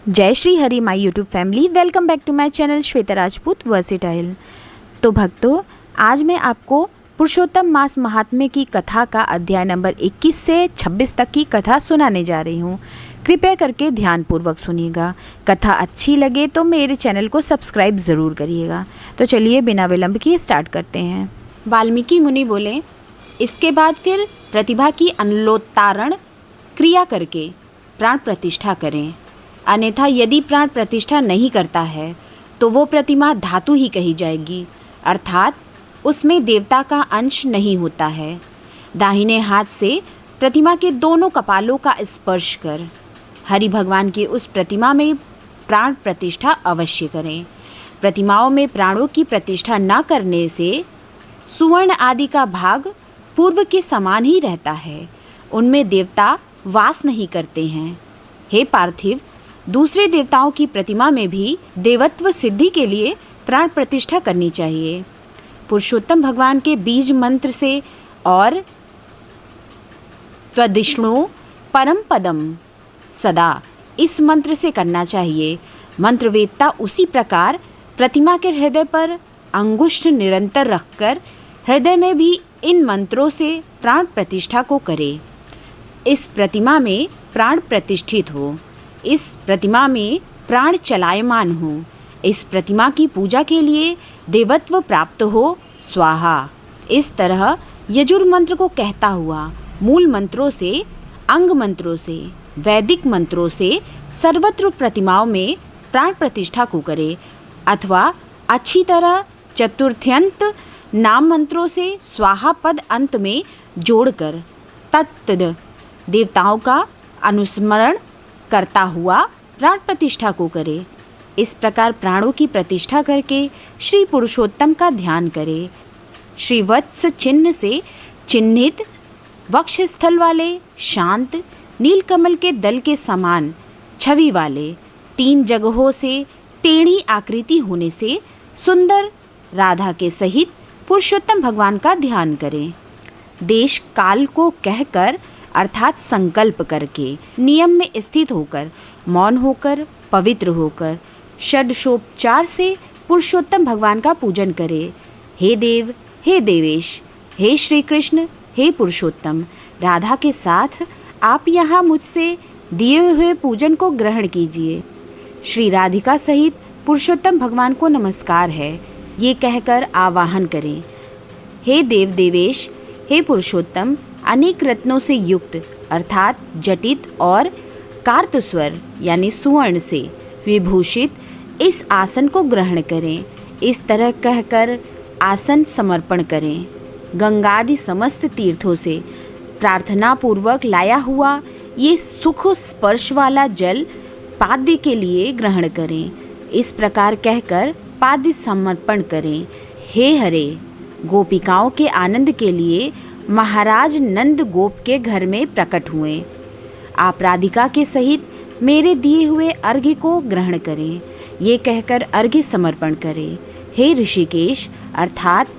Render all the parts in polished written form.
जय Shri Hari my YouTube family, welcome back to my channel Shweta Rajput versatile. तो भक्तों, आज मैं आपको पुरुषोत्तम मास महात्म्य की कथा का अध्याय नंबर 21 से 26 तक की कथा सुनाने जा रही हूँ। कृपया करके ध्यानपूर्वक सुनिएगा। कथा अच्छी लगे तो मेरे चैनल को सब्सक्राइब ज़रूर करिएगा। तो चलिए बिना विलंब किए स्टार्ट करते हैं। वाल्मीकि मुनि बोले, इसके बाद फिर प्रतिभा की अनलोत्तारण क्रिया करके प्राण प्रतिष्ठा करें, अन्यथा यदि प्राण प्रतिष्ठा नहीं करता है तो वो प्रतिमा धातु ही कही जाएगी, अर्थात उसमें देवता का अंश नहीं होता है। दाहिने हाथ से प्रतिमा के दोनों कपालों का स्पर्श कर हरि भगवान की उस प्रतिमा में प्राण प्रतिष्ठा अवश्य करें। प्रतिमाओं में प्राणों की प्रतिष्ठा न करने से सुवर्ण आदि का भाग पूर्व के समान ही रहता है, उनमें देवता वास नहीं करते हैं। हे पार्थिव, दूसरे देवताओं की प्रतिमा में भी देवत्व सिद्धि के लिए प्राण प्रतिष्ठा करनी चाहिए। पुरुषोत्तम भगवान के बीज मंत्र से और त्वदिष्णु परम पदम सदा इस मंत्र से करना चाहिए। मंत्रवेत्ता उसी प्रकार प्रतिमा के हृदय पर अंगुष्ठ निरंतर रखकर हृदय में भी इन मंत्रों से प्राण प्रतिष्ठा को करे। इस प्रतिमा में प्राण प्रतिष्ठित हो, इस प्रतिमा में प्राण चलायमान हो, इस प्रतिमा की पूजा के लिए देवत्व प्राप्त हो, स्वाहा। इस तरह यजुर मंत्र को कहता हुआ मूल मंत्रों से, अंग मंत्रों से, वैदिक मंत्रों से सर्वत्र प्रतिमाओं में प्राण प्रतिष्ठा को करे, अथवा अच्छी तरह चतुर्थ्यंत नाम मंत्रों से स्वाहा पद अंत में जोड़कर तत्द देवताओं का अनुस्मरण करता हुआ प्राण प्रतिष्ठा को करे। इस प्रकार प्राणों की प्रतिष्ठा करके श्री पुरुषोत्तम का ध्यान करे। श्रीवत्स चिन्ह से चिन्हित वक्षस्थल वाले शांत नीलकमल के दल के समान छवि वाले 3 जगहों से टेढ़ी आकृति होने से सुंदर राधा के सहित पुरुषोत्तम भगवान का ध्यान करें। देश काल को कहकर अर्थात संकल्प करके नियम में स्थित होकर, मौन होकर, पवित्र होकर षड्षोपचार से पुरुषोत्तम भगवान का पूजन करे। हे देव, हे देवेश, हे श्री कृष्ण, हे पुरुषोत्तम, राधा के साथ आप यहाँ मुझसे दिए हुए पूजन को ग्रहण कीजिए। श्री राधिका सहित पुरुषोत्तम भगवान को नमस्कार है, ये कहकर आवाहन करें। हे देव देवेश, हे पुरुषोत्तम, अनेक रत्नों से युक्त अर्थात जटित और कार्तस्वर यानी सुवर्ण से विभूषित इस आसन को ग्रहण करें। इस तरह कहकर आसन समर्पण करें। गंगादि समस्त तीर्थों से प्रार्थना पूर्वक लाया हुआ ये सुख स्पर्श वाला जल पाद्य के लिए ग्रहण करें। इस प्रकार कहकर पाद्य समर्पण करें। हे हरे, गोपिकाओं के आनंद के लिए महाराज नंद गोप के घर में प्रकट हुए। आप राधिका के सहित मेरे दिए हुए अर्घ्य को ग्रहण करें, ये कहकर अर्घ्य समर्पण करें। हे ऋषिकेश अर्थात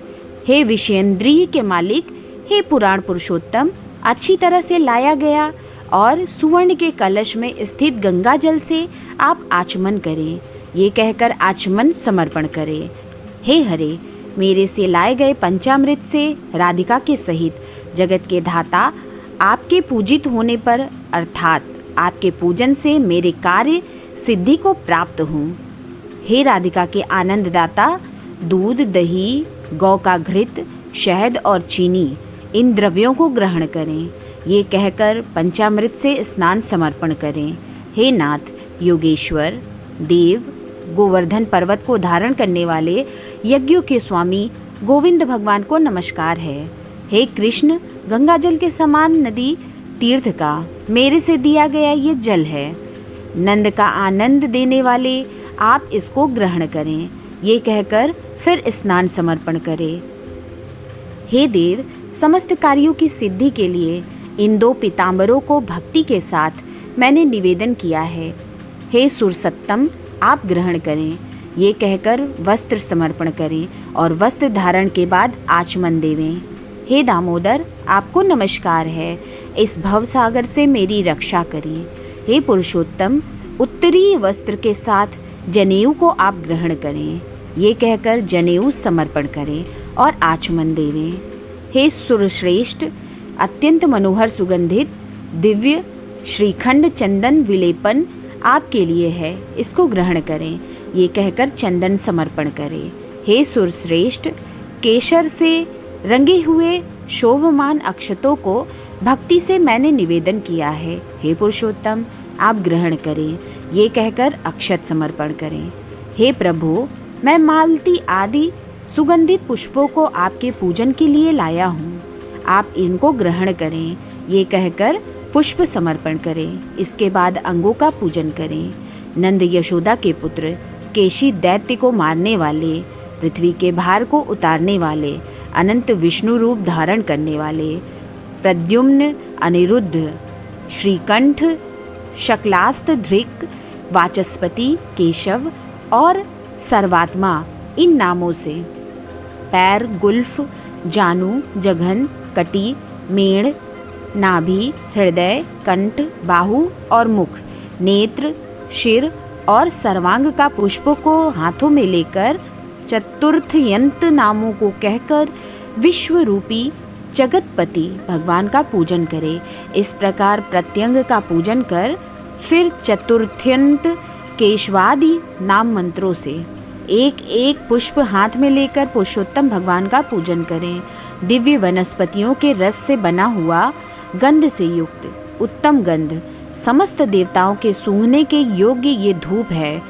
हे विषयेंद्रिय के मालिक, हे पुराण पुरुषोत्तम, अच्छी तरह से लाया गया और सुवर्ण के कलश में स्थित गंगा जल से आप आचमन करें, ये कहकर आचमन समर्पण करें। हे हरे, मेरे से लाए गए पंचामृत से राधिका के सहित जगत के धाता आपके पूजित होने पर अर्थात आपके पूजन से मेरे कार्य सिद्धि को प्राप्त हूँ। हे राधिका के आनंददाता, दूध, दही, गौ का घृत, शहद और चीनी इन द्रव्यों को ग्रहण करें, ये कहकर पंचामृत से स्नान समर्पण करें। हे नाथ योगेश्वर, देव, गोवर्धन पर्वत को धारण करने वाले यज्ञों के स्वामी गोविंद भगवान को नमस्कार है। हे कृष्ण, गंगा जल के समान नदी तीर्थ का मेरे से दिया गया ये जल है। नंद का आनंद देने वाले आप इसको ग्रहण करें, ये कहकर फिर स्नान समर्पण करें। हे देव, समस्त कार्यों की सिद्धि के लिए इन 2 पीताम्बरों को भक्ति के साथ मैंने निवेदन किया है। हे सुरसत्तम, आप ग्रहण करें, ये कहकर वस्त्र समर्पण करें और वस्त्र धारण के बाद आचमन देवें। हे दामोदर, आपको नमस्कार है, इस भवसागर से मेरी रक्षा करें। हे पुरुषोत्तम, उत्तरीय वस्त्र के साथ जनेऊ को आप ग्रहण करें। ये कहकर जनेऊ समर्पण करें और आचमन देवें। हे सुरश्रेष्ठ, अत्यंत मनोहर सुगंधित दिव्य श्रीखंड चंदन विलेपन आपके लिए है, इसको ग्रहण करें। ये कहकर चंदन समर्पण करें। हे सुरश्रेष्ठ, केशर से रंगे हुए शोभमान अक्षतों को भक्ति से मैंने निवेदन किया है। हे पुरुषोत्तम, आप ग्रहण करें। ये कहकर अक्षत समर्पण करें। हे प्रभु, मैं मालती आदि सुगंधित पुष्पों को आपके पूजन के लिए लाया हूँ, आप इनको ग्रहण करें। ये कहकर पुष्प समर्पण करें। इसके बाद अंगों का पूजन करें। नंद यशोदा के पुत्र, केशी दैत्य को मारने वाले, पृथ्वी के भार को उतारने वाले, अनंत विष्णु रूप धारण करने वाले, प्रद्युम्न, अनिरुद्ध, श्रीकंठ, शकलास्त, धृक, वाचस्पति, केशव और सर्वात्मा, इन नामों से पैर, गुल्फ, जानू, जघन, कटी, मेड़, नाभि, हृदय, कंठ, बाहु और मुख, नेत्र, शिर और सर्वांग का पुष्पों को हाथों में लेकर चतुर्थ यंत्र नामों को कहकर विश्व रूपी जगतपति भगवान का पूजन करें। इस प्रकार प्रत्यंग का पूजन कर फिर चतुर्थ्यंत केशवादि नाम मंत्रों से एक एक पुष्प हाथ में लेकर पुरुषोत्तम भगवान का पूजन करें। दिव्य वनस्पतियों के रस से बना हुआ गंध से युक्त उत्तम गंध समस्त देवताओं के सूंघने के योग्य ये धूप है,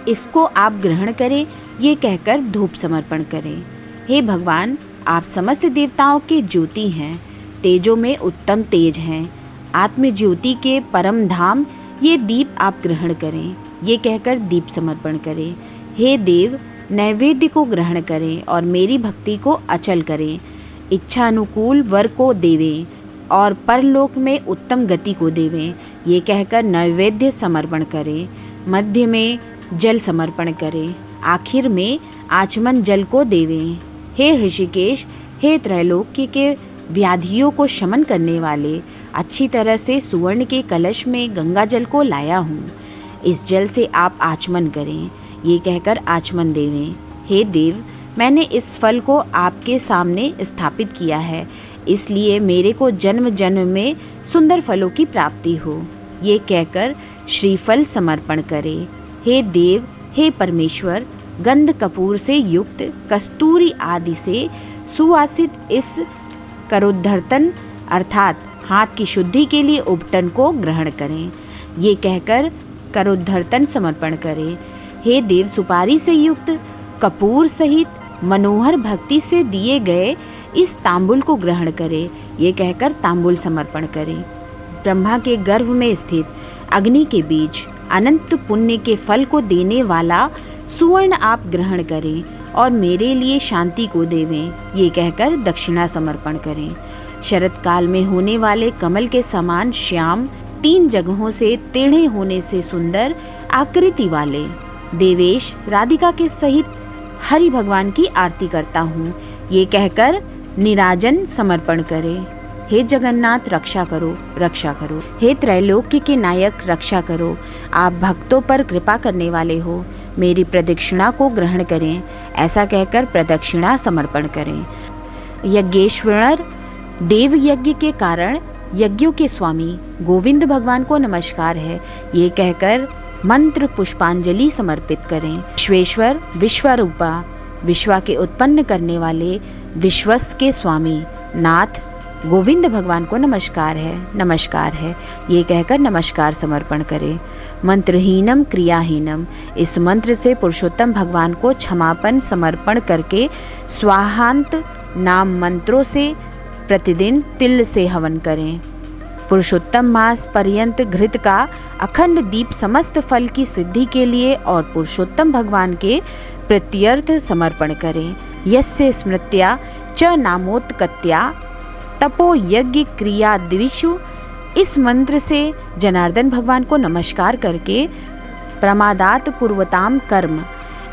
इसको आप ग्रहण करें। ये कहकर धूप समर्पण करें। हे भगवान, आप समस्त देवताओं के ज्योति हैं, तेजों में उत्तम तेज हैं, आत्म ज्योति के परम धाम, ये दीप आप ग्रहण करें। ये कहकर दीप समर्पण करें। हे देव, नैवेद्य को ग्रहण करें और मेरी भक्ति को अचल करें। इच्छा अनुकूल वर को देवें और परलोक में उत्तम गति को देवें। ये कहकर नैवेद्य समर्पण करें। मध्य में जल समर्पण करें, आखिर में आचमन जल को देवें। हे ऋषिकेश, हे त्रैलोक्य के व्याधियों को शमन करने वाले, अच्छी तरह से सुवर्ण के कलश में गंगा जल को लाया हूँ, इस जल से आप आचमन करें। ये कहकर आचमन देवें। हे देव, मैंने इस फल को आपके सामने स्थापित किया है, इसलिए मेरे को जन्म जन्म में सुंदर फलों की प्राप्ति हो। ये कहकर श्रीफल समर्पण करें। हे देव, हे परमेश्वर, गंध कपूर से युक्त कस्तूरी आदि से सुवासित इस करोद्धर्तन अर्थात हाथ की शुद्धि के लिए उपटन को ग्रहण करें। ये कहकर करोद्धर्तन समर्पण करें। हे देव, सुपारी से युक्त कपूर सहित मनोहर भक्ति से दिए गए इस तांबुल को ग्रहण करें। ये कहकर तांबुल समर्पण करें। ब्रह्मा के गर्भ में स्थित अग्नि के बीच अनंत पुण्य के फल को देने वाला सुवर्ण आप ग्रहण करें और मेरे लिए शांति को देवें। ये कहकर दक्षिणा समर्पण करें। शरत काल में होने वाले कमल के समान श्याम, 3 जगहों से टेढ़े होने से सुंदर आकृति वाले देवेश राधिका के सहित हरि भगवान की आरती करता हूँ। ये कहकर निराजन समर्पण करें। हे जगन्नाथ, रक्षा करो, रक्षा करो। हे त्रैलोक्य के नायक, रक्षा करो। आप भक्तों पर कृपा करने वाले हो, मेरी प्रदक्षिणा को ग्रहण करें। ऐसा कहकर प्रदक्षिणा समर्पण करें। यज्ञेश्वर देव यज्ञ के कारण यज्ञों के स्वामी गोविंद भगवान को नमस्कार है। ये कहकर मंत्र पुष्पांजलि समर्पित करें। विश्वेश्वर, विश्वरूपा, विश्वा के उत्पन्न करने वाले विश्वस के स्वामी नाथ गोविंद भगवान को नमस्कार है, नमस्कार है। ये कहकर नमस्कार समर्पण करें। मंत्रहीनम क्रियाहीनम, इस मंत्र से पुरुषोत्तम भगवान को क्षमापन समर्पण करके स्वाहांत नाम मंत्रों से प्रतिदिन तिल से हवन करें। पुरुषोत्तम मास पर्यंत घृत का अखंड दीप समस्त फल की सिद्धि के लिए और पुरुषोत्तम भगवान के प्रत्यर्थ समर्पण करें। यस्य स्मृत्या च नामोत्कत्या तपो यज्ञ क्रिया दिविषु, इस मंत्र से जनार्दन भगवान को नमस्कार करके प्रमादात कुर्वताम कर्म,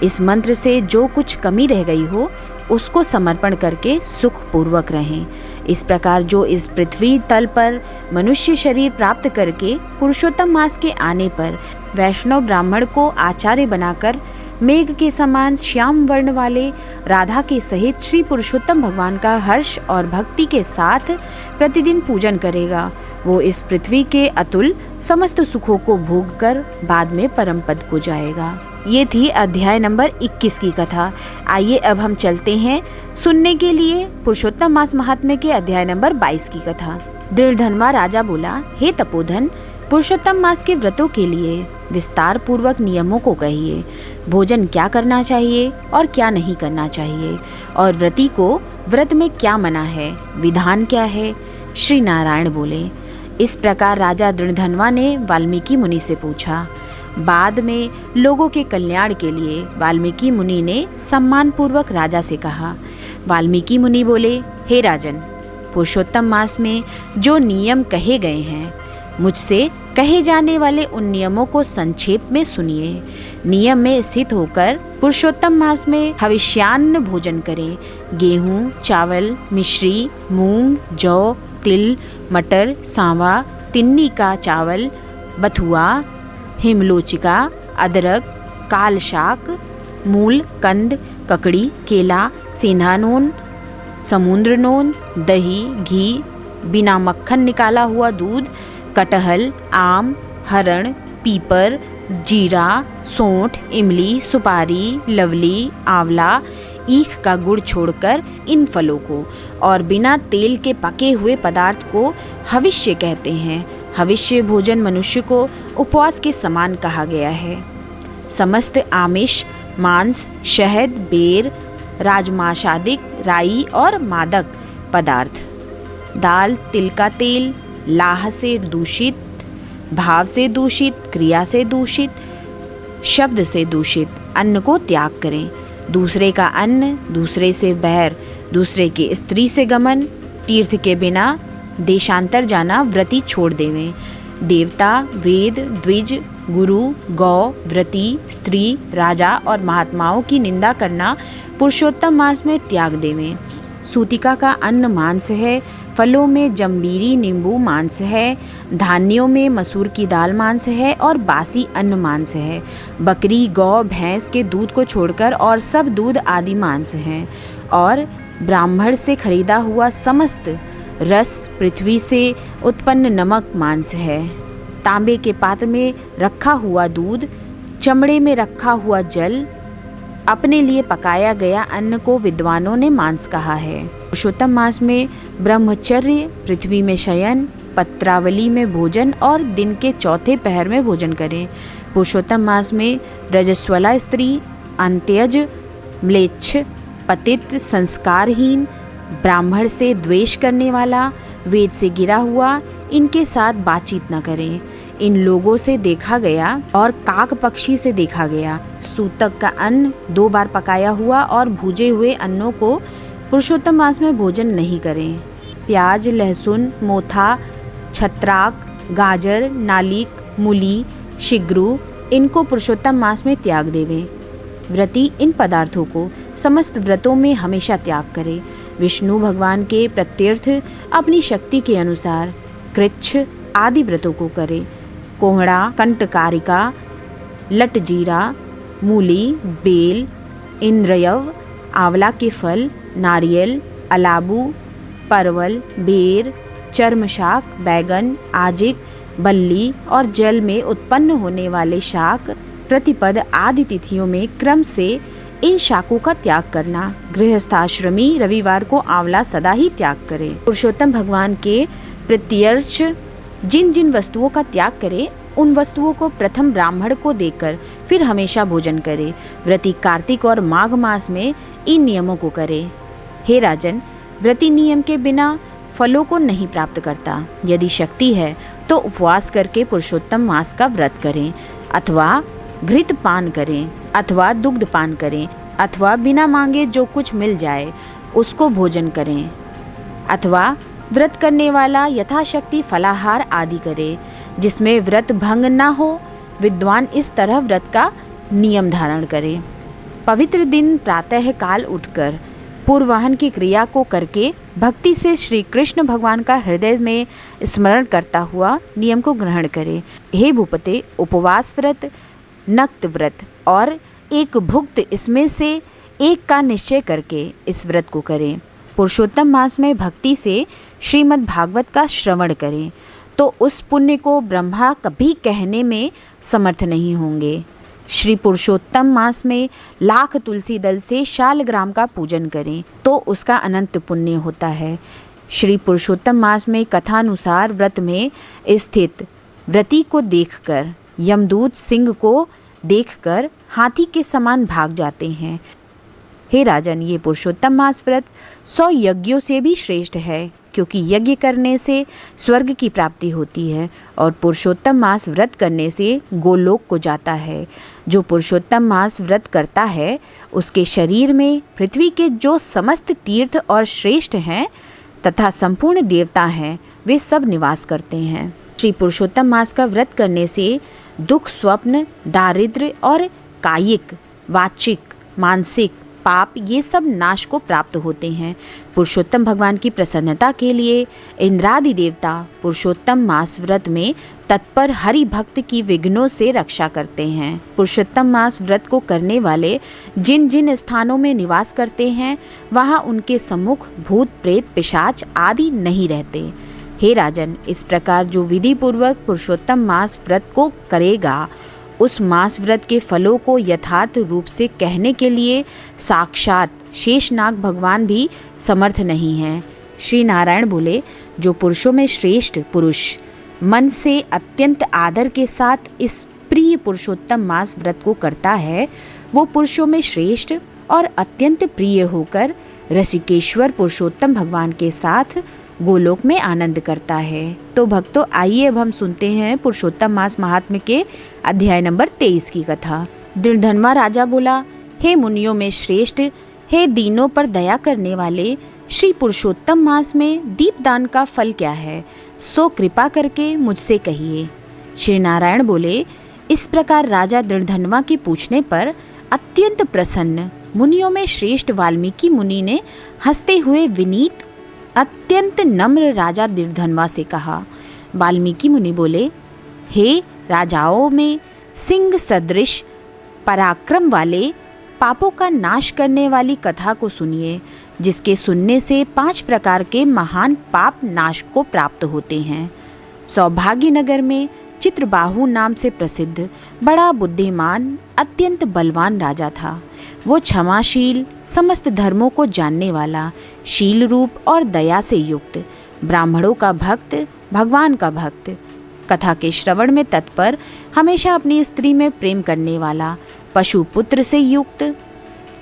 इस मंत्र से जो कुछ कमी रह गई हो उसको समर्पण करके सुखपूर्वक रहें। इस प्रकार जो इस पृथ्वी तल पर मनुष्य शरीर प्राप्त करके पुरुषोत्तम मास के आने पर वैष्णव ब्राह्मण को आचार्य बनाकर मेघ के समान श्याम वर्ण वाले राधा के सहित श्री पुरुषोत्तम भगवान का हर्ष और भक्ति के साथ प्रतिदिन पूजन करेगा, वो इस पृथ्वी के अतुल समस्त सुखों को भोग कर बाद में परम पद को जाएगा। ये थी अध्याय नंबर 21 की कथा। आइए अब हम चलते हैं सुनने के लिए पुरुषोत्तम मास महात्म्य के अध्याय नंबर 22 की कथा। दृढ़धनवा राजा बोला, हे तपोधन, पुरुषोत्तम मास के व्रतों के लिए विस्तार पूर्वक नियमों को कहिए। भोजन क्या करना चाहिए और क्या नहीं करना चाहिए, और व्रती को व्रत में क्या मना है, विधान क्या है। श्री नारायण बोले। इस प्रकार राजा दृढ़धनवा ने वाल्मीकि मुनि से पूछा। बाद में लोगों के कल्याण के लिए वाल्मीकि मुनि ने सम्मान पूर्वक राजा से कहा। वाल्मीकि मुनि बोले, हे राजन, पुरुषोत्तम मास में जो नियम कहे गए हैं, मुझसे कहे जाने वाले उन नियमों को संक्षेप में सुनिए। नियम में स्थित होकर पुरुषोत्तम मास में हविष्यान्न भोजन करें। गेहूं, चावल, मिश्री, मूंग, जौ, तिल, मटर, सांवा, तिन्नी का चावल, बथुआ, हिमलोचिका, अदरक, काल शाक, मूल, कंद, ककड़ी, केला, सेंधा नून, समुद्र नून, दही, घी, बिना मक्खन निकाला हुआ दूध, कटहल, आम, हरण, पीपर, जीरा, सौंठ, इमली, सुपारी, लवली, आंवला, ईख का गुड़ छोड़कर इन फलों को और बिना तेल के पके हुए पदार्थ को हविष्य कहते हैं। हविष्य भोजन मनुष्य को उपवास के समान कहा गया है। समस्त आमिष, मांस, शहद, बेर, राजमाशादिक, राई और मादक पदार्थ, दाल, तिल का तेल, लाह से दूषित, भाव से दूषित, क्रिया से दूषित, शब्द से दूषित अन्न को त्याग करें। दूसरे का अन्न, दूसरे से बैर, दूसरे की स्त्री से गमन, तीर्थ के बिना देशांतर जाना व्रती छोड़ देवें। देवता, वेद, द्विज, गुरु, गौ, व्रती, स्त्री, राजा और महात्माओं की निंदा करना पुरुषोत्तम मास में त्याग देवें। सूतिका का अन्न मांस है, फलों में जम्बीरी नींबू मांस है, धान्यों में मसूर की दाल मांस है और बासी अन्न मांस है। बकरी, गौ, भैंस के दूध को छोड़कर और सब दूध आदि मांस हैं। और ब्राह्मण से खरीदा हुआ समस्त रस, पृथ्वी से उत्पन्न नमक मांस है। तांबे के पात्र में रखा हुआ दूध, चमड़े में रखा हुआ जल, अपने लिए पकाया गया अन्न को विद्वानों ने मांस कहा है। पुरुषोत्तम मास में ब्रह्मचर्य, पृथ्वी में शयन, पत्रावली में भोजन और दिन के चौथे पहर में भोजन करें। पुरुषोत्तम मास में रजस्वला स्त्री, अंत्यज, म्लेच्छ, पतित, संस्कारहीन, ब्राह्मण से द्वेष करने वाला, वेद से गिरा हुआ, इनके साथ बातचीत न करें। इन लोगों से देखा गया और काक पक्षी से देखा गया। सूतक का अन्न 2 बार पकाया हुआ और भूजे हुए अन्नों को पुरुषोत्तम मास में भोजन नहीं करें। प्याज, लहसुन, मोथा, छत्राक, गाजर, नालिक, मूली, शिग्रू, इनको पुरुषोत्तम मास में त्याग देवें। व्रती इन पदार्थों को समस्त व्रतों में हमेशा त्याग करे। विष्णु भगवान के प्रत्यर्थ अपनी शक्ति के अनुसार कृच्छ आदि व्रतों को करे। कोहड़ा, कंटकारिका, लटजीरा, मूली, बेल, इंद्रयव, आंवला के फल, नारियल, अलाबू, परवल, बेर, चर्मशाक, बैगन, आजिक, बल्ली और जल में उत्पन्न होने वाले शाक प्रतिपद आदि तिथियों में क्रम से इन शाकों का त्याग करना। गृहस्थाश्रमी रविवार को आंवला सदा ही त्याग करे। पुरुषोत्तम भगवान के प्रत्यर्च जिन जिन वस्तुओं का त्याग करे, उन वस्तुओं को प्रथम ब्राह्मण को देकर फिर हमेशा भोजन करे। व्रती कार्तिक और माघ मास में इन नियमों को करे। हे राजन, व्रती नियम के बिना फलों को नहीं प्राप्त करता। यदि शक्ति है तो उपवास करके पुरुषोत्तम मास का व्रत करें, अथवा घृत पान करें, अथवा दुग्ध पान करें, अथवा बिना मांगे जो कुछ मिल जाए उसको भोजन करें, अथवा व्रत करने वाला यथाशक्ति फलाहार आदि करे, जिसमें व्रत भंग न हो। विद्वान इस तरह व्रत का नियम धारण करे। पवित्र दिन प्रातः काल उठकर पूर्वहन की क्रिया को करके भक्ति से श्री कृष्ण भगवान का हृदय में स्मरण करता हुआ नियम को ग्रहण करे। हे भूपते, उपवास व्रत, नक्त व्रत और एक भुक्त इसमें से एक का निश्चय करके इस व्रत को करें। पुरुषोत्तम मास में भक्ति से श्रीमद् भागवत का श्रवण करें तो उस पुण्य को ब्रह्मा कभी कहने में समर्थ नहीं होंगे। श्री पुरुषोत्तम मास में लाख तुलसी दल से शालग्राम का पूजन करें तो उसका अनंत पुण्य होता है। श्री पुरुषोत्तम मास में कथानुसार व्रत में स्थित व्रती को देखकर यमदूत सिंह को देखकर हाथी के समान भाग जाते हैं। हे राजन, ये पुरुषोत्तम मास व्रत 100 यज्ञों से भी श्रेष्ठ है, क्योंकि यज्ञ करने से स्वर्ग की प्राप्ति होती है और पुरुषोत्तम मास व्रत करने से गोलोक को जाता है। जो पुरुषोत्तम मास व्रत करता है उसके शरीर में पृथ्वी के जो समस्त तीर्थ और श्रेष्ठ हैं तथा संपूर्ण देवता हैं वे सब निवास करते हैं। श्री पुरुषोत्तम मास का व्रत करने से दुख, स्वप्न, दारिद्र्य और कायिक, वाचिक, मानसिक पाप ये सब नाश को प्राप्त होते हैं। पुरुषोत्तम भगवान की प्रसन्नता के लिए इंद्रादि देवता पुरुषोत्तम मास व्रत में तत्पर हरि भक्त की विघ्नों से रक्षा करते हैं। पुरुषोत्तम मास व्रत को करने वाले जिन जिन स्थानों में निवास करते हैं वहाँ उनके सम्मुख भूत, प्रेत, पिशाच आदि नहीं रहते। हे राजन, इस प्रकार जो विधि पूर्वक पुरुषोत्तम मास व्रत को करेगा उस मास व्रत के फलों को यथार्थ रूप से कहने के लिए साक्षात शेषनाग भगवान भी समर्थ नहीं हैं। श्री नारायण बोले, जो पुरुषों में श्रेष्ठ पुरुष मन से अत्यंत आदर के साथ इस प्रिय पुरुषोत्तम मास व्रत को करता है वो पुरुषों में श्रेष्ठ और अत्यंत प्रिय होकर ऋषिकेश्वर पुरुषोत्तम भगवान के साथ गोलोक में आनंद करता है। तो भक्तों, आइए अब हम सुनते हैं पुरुषोत्तम मास महात्म्य के अध्याय नंबर 23 की कथा। दृढ़धनवा राजा बोला, हे मुनियों में श्रेष्ठ, हे दीनों पर दया करने वाले, श्री पुरुषोत्तम मास में दीपदान का फल क्या है, सो कृपा करके मुझसे कहिए। श्री नारायण बोले, इस प्रकार राजा दृढ़धनवा के पूछने पर अत्यंत प्रसन्न मुनियों में श्रेष्ठ वाल्मीकि मुनि ने हंसते हुए विनीत अत्यंत नम्र राजा दृढ़धनवा से कहा। वाल्मीकि मुनि बोले, हे राजाओं में सिंह सदृश पराक्रम वाले, पापों का नाश करने वाली कथा को सुनिए, जिसके सुनने से 5 प्रकार के महान पाप नाश को प्राप्त होते हैं। सौभाग्य नगर में चित्रबाहु नाम से प्रसिद्ध बड़ा बुद्धिमान अत्यंत बलवान राजा था। वो क्षमाशील, समस्त धर्मों को जानने वाला, शील रूप और दया से युक्त, ब्राह्मणों का भक्त, भगवान का भक्त, कथा के श्रवण में तत्पर, हमेशा अपनी स्त्री में प्रेम करने वाला, पशु पुत्र से युक्त,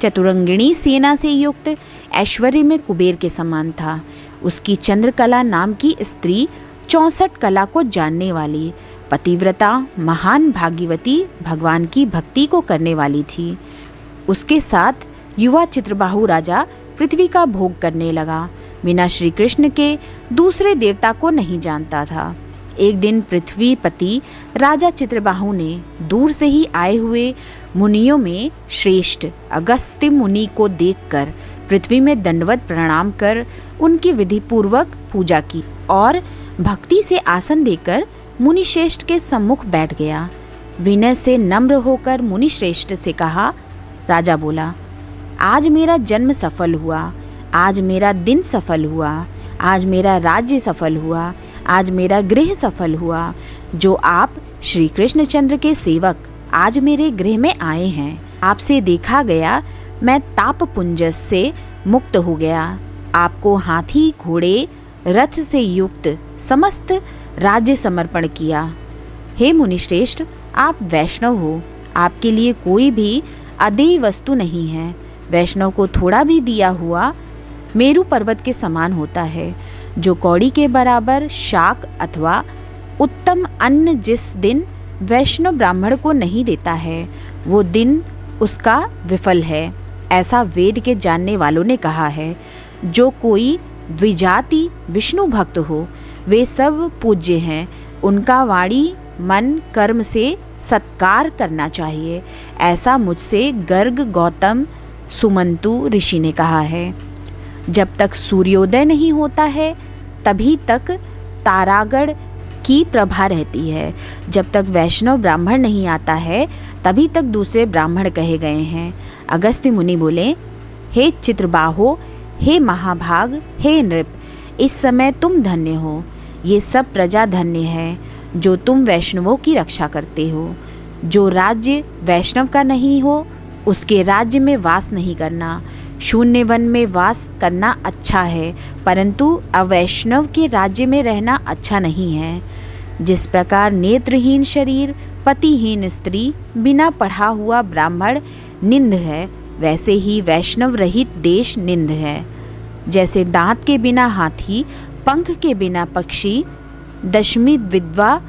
चतुरंगिणी सेना से युक्त, ऐश्वर्य में कुबेर के समान था। उसकी चंद्रकला नाम की स्त्री 64 कला को जानने वाली, पतिव्रता, महान भाग्यवती, भगवान की भक्ति को करने वाली थी। उसके साथ युवा चित्रबाहु राजा पृथ्वी का भोग करने लगा, बिना श्री कृष्ण के दूसरे देवता को नहीं जानता था। एक दिन पृथ्वीपति राजा चित्रबाहु ने दूर से ही आए हुए मुनियों में श्रेष्ठ अगस्त्य मुनि को देखकर पृथ्वी में दंडवत प्रणाम कर उनकी विधि पूर्वक पूजा की और भक्ति से आसन देकर मुनि श्रेष्ठ के सम्मुख बैठ गया। विनय से नम्र होकर मुनि श्रेष्ठ से कहा। राजा बोला, आज मेरा जन्म सफल हुआ, आज मेरा दिन सफल हुआ, आज मेरा राज्य सफल हुआ, आज मेरा गृह सफल हुआ। जो आप श्री कृष्णचंद्र के सेवक आज मेरे गृह में आए हैं, आपसे देखा गया मैं ताप पुंज से मुक्त हो गया। आपको हाथी, घोड़े, रथ से युक्त समस्त राज्य समर्पण किया। हे मुनिश्रेष्ठ, आप वैष्णव हो, आपके लिए कोई भी अदेय वस्तु नहीं है। वैष्णव को थोड़ा भी दिया हुआ मेरु पर्वत के समान होता है। जो कौड़ी के बराबर शाक अथवा उत्तम अन्न जिस दिन वैष्णव ब्राह्मण को नहीं देता है, वो दिन उसका विफल है, ऐसा वेद के जानने वालों ने कहा है। जो कोई द्विजाति विष्णु भक्त हो, वे सब पूज्य हैं, उनका वाणी मन कर्म से सत्कार करना चाहिए, ऐसा मुझसे गर्ग, गौतम, सुमंतु ऋषि ने कहा है। जब तक सूर्योदय नहीं होता है तभी तक तारागढ़ की प्रभा रहती है। जब तक वैष्णव ब्राह्मण नहीं आता है तभी तक दूसरे ब्राह्मण कहे गए हैं। अगस्त्य मुनि बोले, हे चित्रबाहो, हे महाभाग, हे नृप, इस समय तुम धन्य हो। ये सब प्रजा धन्य है जो तुम वैष्णवों की रक्षा करते हो। जो राज्य वैष्णव का नहीं हो उसके राज्य में वास नहीं करना। शून्य वन में वास करना अच्छा है, परंतु अवैष्णव के राज्य में रहना अच्छा नहीं है। जिस प्रकार नेत्रहीन शरीर, पतिहीन स्त्री, बिना पढ़ा हुआ ब्राह्मण निंद है, वैसे ही वैष्णव रहित देश निंद है। जैसे दांत के बिना हाथी, पंख के बिना पक्षी, दशमी विधवा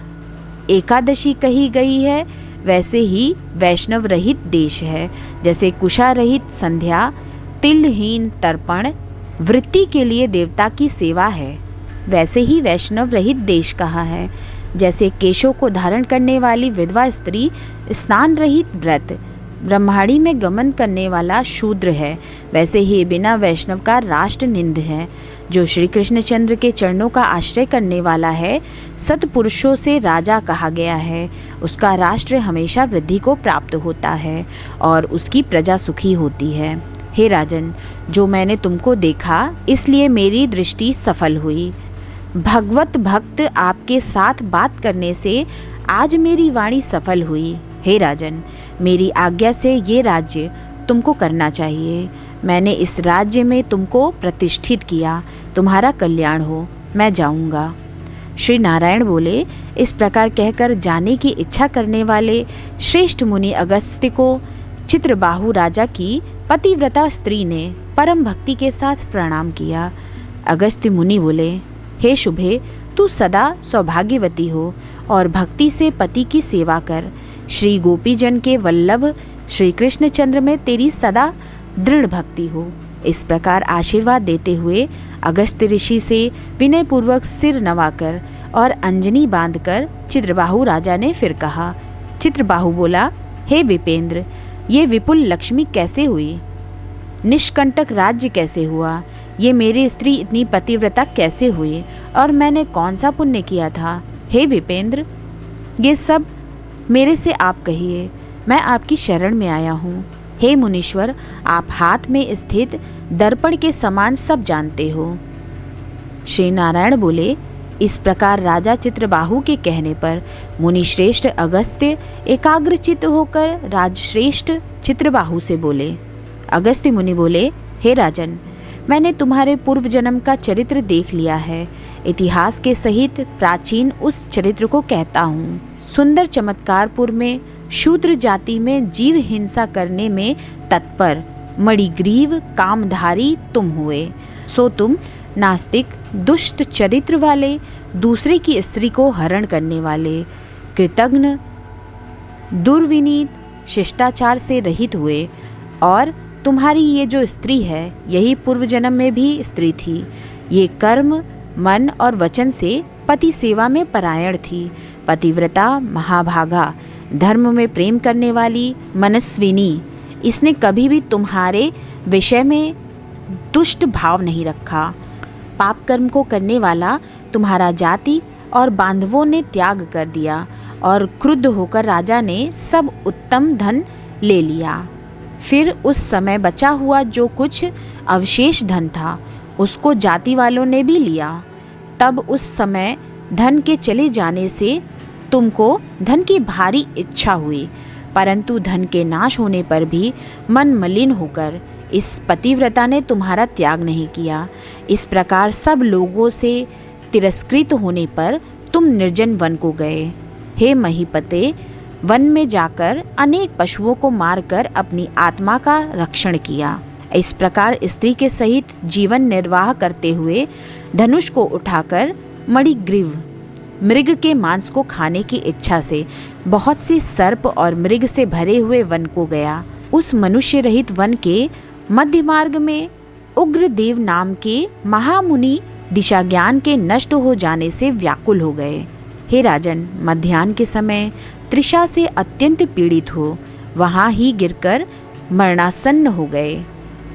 एकादशी कही गई है, वैसे ही वैष्णव रहित देश है। जैसे कुशा रहित संध्या, तिलहीन तर्पण वृत्ति के लिए देवता की सेवा है, वैसे ही वैष्णव रहित देश कहा है। जैसे केशों को धारण करने वाली विधवा स्त्री स्नान रहित व्रत ब्रह्माणी में गमन करने वाला शूद्र है, वैसे ही बिना वैष्णव का राष्ट्र निंद है। जो श्री कृष्णचंद्र के चरणों का आश्रय करने वाला है, सत्पुरुषों से राजा कहा गया है, उसका राष्ट्र हमेशा वृद्धि को प्राप्त होता है और उसकी प्रजा सुखी होती है। हे राजन, जो मैंने तुमको देखा इसलिए मेरी दृष्टि सफल हुई। भगवत भक्त आपके साथ बात करने से आज मेरी वाणी सफल हुई। हे राजन, मेरी आज्ञा से ये राज्य तुमको करना चाहिए। मैंने इस राज्य में तुमको प्रतिष्ठित किया। तुम्हारा कल्याण हो, मैं जाऊंगा। श्री नारायण बोले, इस प्रकार कहकर जाने की इच्छा करने वाले श्रेष्ठ मुनि अगस्त्य को चित्रबाहु राजा की पतिव्रता स्त्री ने परम भक्ति के साथ प्रणाम किया। अगस्त्य मुनि बोले, हे शुभे, तू सदा सौभाग्यवती हो और भक्ति से पति की सेवा कर। श्री गोपीजन के वल्लभ श्री कृष्णचंद्र में तेरी सदा दृढ़ भक्ति हो। इस प्रकार आशीर्वाद देते हुए अगस्त्य ऋषि से विनयपूर्वक सिर नवाकर और अंजनी बांधकर चित्रबाहु राजा ने फिर कहा। चित्रबाहु बोला, हे विपेंद्र, ये विपुल लक्ष्मी कैसे हुई? निष्कंटक राज्य कैसे हुआ? ये मेरी स्त्री इतनी पतिव्रता कैसे हुई? और मैंने कौन सा पुण्य किया था? हे विपेंद्र, ये सब मेरे से आप कहिए, मैं आपकी शरण में आया हूँ। हे मुनीश्वर, आप हाथ में स्थित दर्पण के समान सब जानते हो। श्री नारायण बोले, इस प्रकार राजा चित्रबाहु के कहने पर मुनिश्रेष्ठ अगस्त्य एकाग्रचित्त होकर राजश्रेष्ठ चित्रबाहु से बोले। अगस्त्य मुनि बोले, हे राजन, मैंने तुम्हारे पूर्व जन्म का चरित्र देख लिया है। इतिहास के सहित प्राचीन उस चरित्र को कहता हूँ। सुंदर चमत्कारपुर में शूद्र जाति में जीव हिंसा करने में तत्पर मणिग्रीव कामधारी तुम हुए। सो तुम नास्तिक, दुष्ट चरित्र वाले, दूसरे की स्त्री को हरण करने वाले, कृतघ्न, दुर्विनीत, शिष्टाचार से रहित हुए। और तुम्हारी ये जो स्त्री है, यही पूर्व जन्म में भी स्त्री थी। ये कर्म, मन और वचन से पति सेवा में परायण थी। पतिव्रता, महाभागा, धर्म में प्रेम करने वाली, मनस्विनी, इसने कभी भी तुम्हारे विषय में दुष्ट भाव नहीं रखा। पाप कर्म को करने वाला तुम्हारा जाति और बांधवों ने त्याग कर दिया और क्रुद्ध होकर राजा ने सब उत्तम धन ले लिया। फिर उस समय बचा हुआ जो कुछ अवशेष धन था उसको जाति वालों ने भी लिया। तब उस समय धन के चले जाने से तुमको धन की भारी इच्छा हुई, परंतु धन के नाश होने पर भी मन मलिन होकर इस पतिव्रता ने तुम्हारा त्याग नहीं किया। इस प्रकार सब लोगों से तिरस्कृत होने पर तुम निर्जन वन को गए। हे महीपते, वन में जाकर अनेक पशुओं को मारकर अपनी आत्मा का रक्षण किया। इस प्रकार स्त्री के सहित जीवन निर्वाह करते हुए धनुष को उठाकर मणिग्रीव मृग के मांस को खाने की इच्छा से बहुत से सर्प और मृग से भरे हुए वन को गया। उस मनुष्य रहित वन के मध्य मार्ग में उग्रदेव नाम के महामुनि दिशा ज्ञान के नष्ट हो जाने से व्याकुल हो गए। हे राजन, मध्याह्न के समय तृषा से अत्यंत पीड़ित हो वहाँ ही गिरकर मरणासन्न हो गए।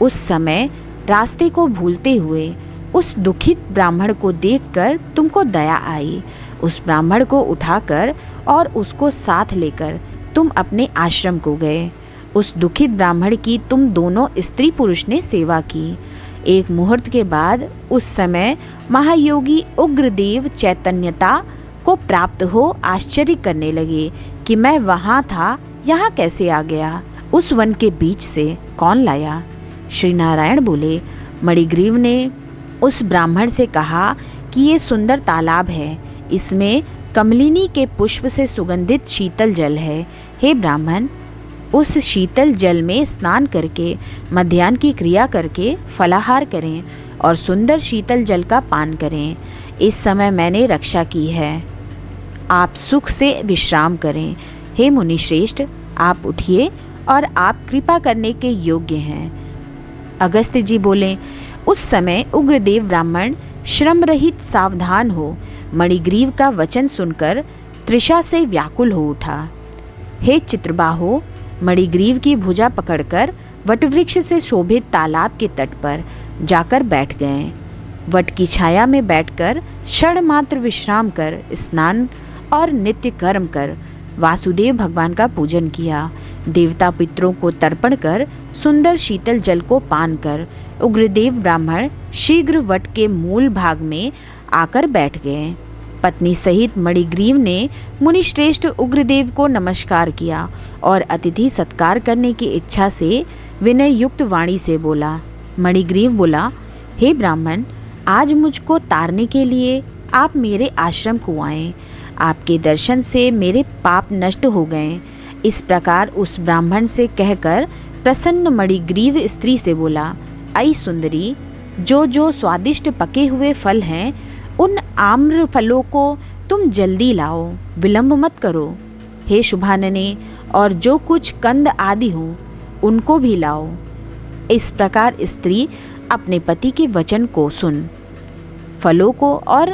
उस समय रास्ते को भूलते हुए उस दुखित ब्राह्मण को देखकर तुमको दया आई। उस ब्राह्मण को उठाकर और उसको साथ लेकर तुम अपने आश्रम को गए। उस दुखित ब्राह्मण की तुम दोनों स्त्री पुरुष ने सेवा की। एक मुहूर्त के बाद उस समय महायोगी उग्रदेव चैतन्यता को प्राप्त हो आश्चर्य करने लगे कि मैं वहाँ था, यहाँ कैसे आ गया? उस वन के बीच से कौन लाया? श्री नारायण बोले, मणिग्रीव ने उस ब्राह्मण से कहा कि ये सुंदर तालाब है, इसमें कमलिनी के पुष्प से सुगंधित शीतल जल है। हे ब्राह्मण, उस शीतल जल में स्नान करके मध्याह्न की क्रिया करके फलाहार करें और सुंदर शीतल जल का पान करें। इस समय मैंने रक्षा की है, आप सुख से विश्राम करें। हे मुनि श्रेष्ठ, आप उठिए और आप कृपा करने के योग्य हैं। अगस्त्य जी बोले, उस समय उग्रदेव ब्राह्मण श्रम रहित सावधान हो मणिग्रीव का वचन सुनकर तृषा से व्याकुल हो उठा। हे चित्रबाहो, मणिग्रीव की भुजा पकड़कर वटवृक्ष से शोभित तालाब के तट पर जाकर बैठ गए। वट की छाया में बैठकर क्षण मात्र विश्राम कर स्नान और नित्य कर्म कर वासुदेव भगवान का पूजन किया। देवता पितरों को तर्पण कर सुंदर शीतल जल को पान कर उग्रदेव ब्राह्मण शीघ्र वट के मूल भाग में आकर बैठ गए। पत्नी सहित मणिग्रीव ने मुनिश्रेष्ठ उग्रदेव को नमस्कार किया और अतिथि सत्कार करने की इच्छा से विनय युक्त वाणी से बोला। मणिग्रीव बोला, हे ब्राह्मण, आज मुझको तारने के लिए आप मेरे आश्रम को आए। आपके दर्शन से मेरे पाप नष्ट हो गए। इस प्रकार उस ब्राह्मण से कहकर प्रसन्न मणिग्रीव स्त्री से बोला, आई सुंदरी, जो स्वादिष्ट पके हुए फल हैं उन आम्र फलों को तुम जल्दी लाओ, विलंब मत करो। हे शुभानने, और जो कुछ कंद आदि हों उनको भी लाओ। इस प्रकार स्त्री अपने पति के वचन को सुन फलों को और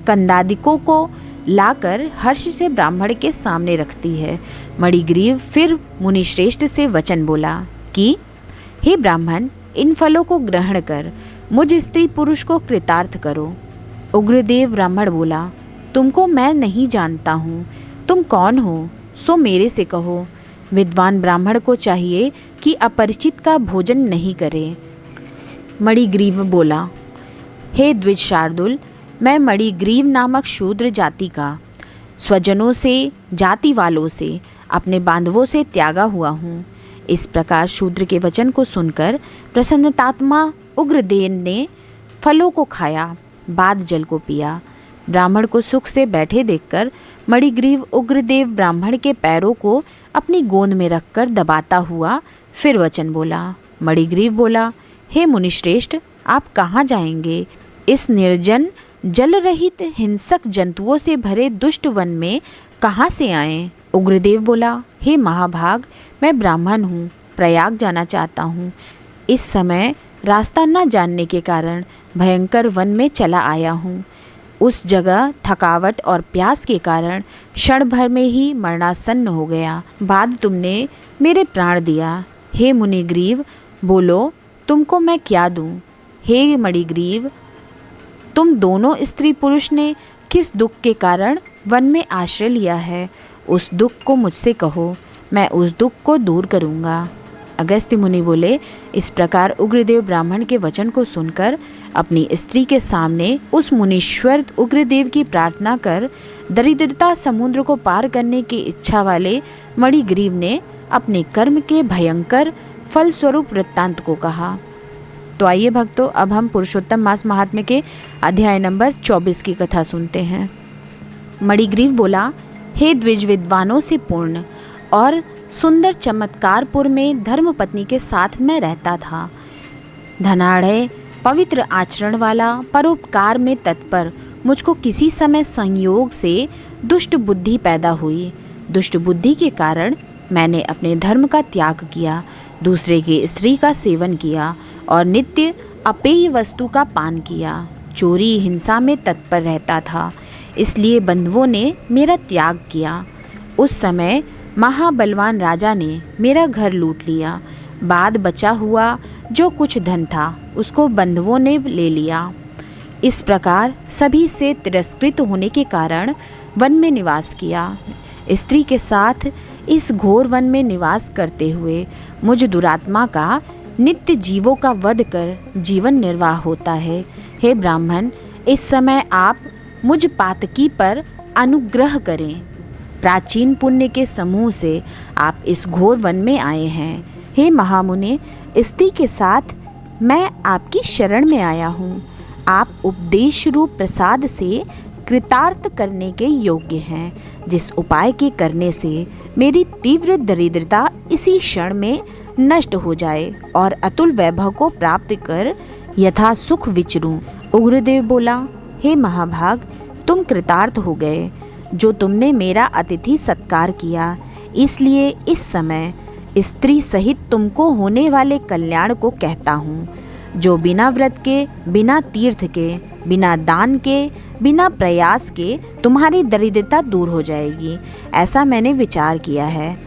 कंदादिकों को लाकर हर्ष से ब्राह्मण के सामने रखती है। मणिग्रीव फिर मुनिश्रेष्ठ से वचन बोला कि हे ब्राह्मण, इन फलों को ग्रहण कर मुझ स्त्री पुरुष को कृतार्थ करो। उग्रदेव ब्राह्मण बोला, तुमको मैं नहीं जानता हूँ, तुम कौन हो सो मेरे से कहो। विद्वान ब्राह्मण को चाहिए कि अपरिचित का भोजन नहीं करे। मणिग्रीव बोला, हे द्विज शार्दुल, मैं मणिग्रीव नामक शूद्र जाति का स्वजनों से, जाति वालों से, अपने बांधवों से त्यागा हुआ हूँ। इस प्रकार शूद्र के वचन को सुनकर प्रसन्नतात्मा उग्रदेव ने फलों को खाया, बाद जल को पिया। ब्राह्मण को सुख से बैठे देखकर मणिग्रीव उग्रदेव ब्राह्मण के पैरों को अपनी गोंद में रखकर दबाता हुआ फिर वचन बोला। मणिग्रीव बोला, हे मुनिश्रेष्ठ, आप कहाँ जाएंगे? इस निर्जन जल रहित हिंसक जंतुओं से भरे दुष्ट वन में कहाँ से आए? उग्रदेव बोला, हे महाभाग, मैं ब्राह्मण हूँ, प्रयाग जाना चाहता हूँ। इस समय रास्ता न जानने के कारण भयंकर वन में चला आया हूँ। उस जगह थकावट और प्यास के कारण क्षण भर में ही मरणासन्न हो गया। बाद तुमने मेरे प्राण दिया। हे मुनिग्रीव, बोलो तुमको मैं क्या दूँ? हे मणिग्रीव, तुम दोनों स्त्री पुरुष ने किस दुख के कारण वन में आश्रय लिया है, उस दुख को मुझसे कहो, मैं उस दुख को दूर करूँगा। अगस्त्य मुनि बोले, इस प्रकार उग्रदेव ब्राह्मण के वचन को सुनकर अपनी स्त्री के सामने उस मुनीश्वर उग्रदेव की प्रार्थना कर दरिद्रता समुद्र को पार करने की इच्छा वाले मणिग्रीव ने अपने कर्म के भयंकर फलस्वरूप वृत्तांत को कहा। तो आइए भक्तों, अब हम पुरुषोत्तम मास महात्म्य के अध्याय नंबर 24 की कथा सुनते हैं। मणिग्रीव बोला, हे द्विज विद्वानों से पूर्ण और सुंदर चमत्कारपुर में धर्मपत्नी के साथ मैं रहता था। धनाढ़, पवित्र आचरण वाला, परोपकार में तत्पर, मुझको किसी समय संयोग से दुष्ट बुद्धि पैदा हुई। दुष्ट बुद्धि के कारण मैंने अपने धर्म का त्याग किया, दूसरे की स्त्री का सेवन किया और नित्य अपेय वस्तु का पान किया। चोरी हिंसा में तत्पर रहता था, इसलिए बंधुओं ने मेरा त्याग किया। उस समय महाबलवान राजा ने मेरा घर लूट लिया। बाद बचा हुआ जो कुछ धन था उसको बंधुओं ने ले लिया। इस प्रकार सभी से तिरस्कृत होने के कारण वन में निवास किया। स्त्री के साथ इस घोर वन में निवास करते हुए मुझ दुरात्मा का नित्य जीवों का वध कर जीवन निर्वाह होता है। हे ब्राह्मण, इस समय आप मुझ पातकी पर अनुग्रह करें। प्राचीन पुण्य के समूह से आप इस घोर वन में आए हैं। हे महामुने, स्त्री के साथ मैं आपकी शरण में आया हूँ। आप उपदेश रूप प्रसाद से कृतार्थ करने के योग्य हैं, जिस उपाय के करने से मेरी तीव्र दरिद्रता इसी क्षण में नष्ट हो जाए और अतुल वैभव को प्राप्त कर यथा सुख विचरूं। उग्रदेव बोला, हे महाभाग, तुम कृतार्थ हो गए जो तुमने मेरा अतिथि सत्कार किया। इसलिए इस समय स्त्री सहित तुमको होने वाले कल्याण को कहता हूँ, जो बिना व्रत के, बिना तीर्थ के, बिना दान के, बिना प्रयास के तुम्हारी दरिद्रता दूर हो जाएगी। ऐसा मैंने विचार किया है।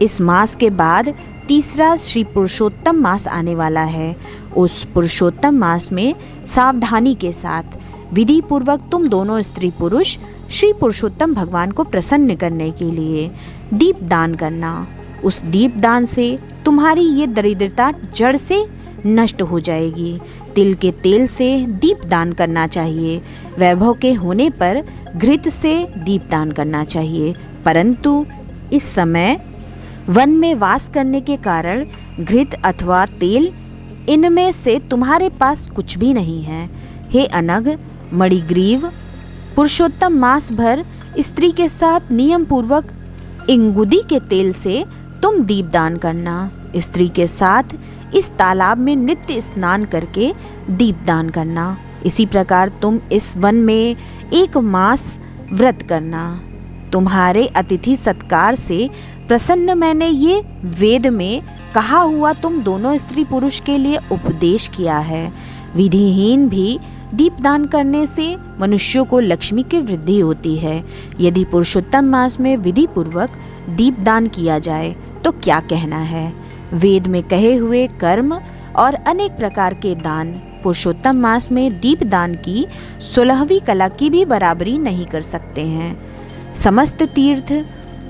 इस मास के बाद तीसरा श्री पुरुषोत्तम मास आने वाला है। उस पुरुषोत्तम मास में सावधानी के साथ विधि पूर्वक तुम दोनों स्त्री पुरुष श्री पुरुषोत्तम भगवान को प्रसन्न करने के लिए दीप दान करना। उस दीप दान से तुम्हारी ये दरिद्रता जड़ से नष्ट हो जाएगी। तिल के तेल से दीप दान करना चाहिए। वैभव के होने पर घृत से दीप दान करना चाहिए, परंतु इस समय वन में वास करने के कारण घृत अथवा तेल इनमें से तुम्हारे पास कुछ भी नहीं है। हे अनग, मणिग्रीव, पुरुषोत्तम मास भर स्त्री के साथ नियम पूर्वक इंगुदी के तेल से तुम दीप दान करना। स्त्री के साथ इस तालाब में नित्य स्नान करके दीप दान करना। इसी प्रकार तुम इस वन में 1 मास व्रत करना। तुम्हारे अतिथि सत्कार से प्रसन्न मैंने ये वेद में कहा हुआ तुम दोनों स्त्री पुरुष के लिए उपदेश किया है। विधिहीन भी दीपदान करने से मनुष्यों को लक्ष्मी की वृद्धि होती है। यदि पुरुषोत्तम मास में विधि पूर्वक दीपदान किया जाए तो क्या कहना है। वेद में कहे हुए कर्म और अनेक प्रकार के दान पुरुषोत्तम मास में दीपदान की 16वीं कला की भी बराबरी नहीं कर सकते हैं। समस्त तीर्थ,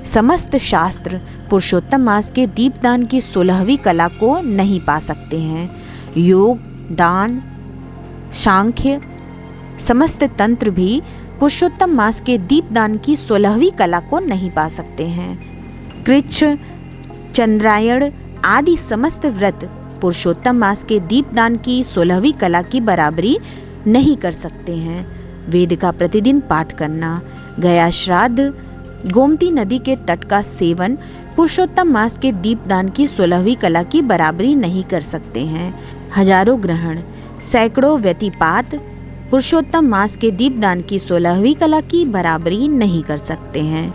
समस्त शास्त्र पुरुषोत्तम मास के दीपदान की 16वीं कला को नहीं पा सकते हैं। योग, दान, सांख्य, समस्त तंत्र भी पुरुषोत्तम मास के दीपदान की 16वीं कला को नहीं पा सकते हैं। कृच्छ, चंद्रायण आदि समस्त व्रत पुरुषोत्तम मास के दीपदान की 16वीं कला की बराबरी नहीं कर सकते हैं। वेद का प्रतिदिन पाठ करना, गया श्राद्ध, गोमती नदी के तट का सेवन पुरुषोत्तम मास के दीपदान की 16वीं कला की बराबरी नहीं कर सकते हैं। हजारों ग्रहण, सैकड़ों व्यतिपात पुरुषोत्तम मास के दीपदान की 16वीं कला की बराबरी नहीं कर सकते हैं।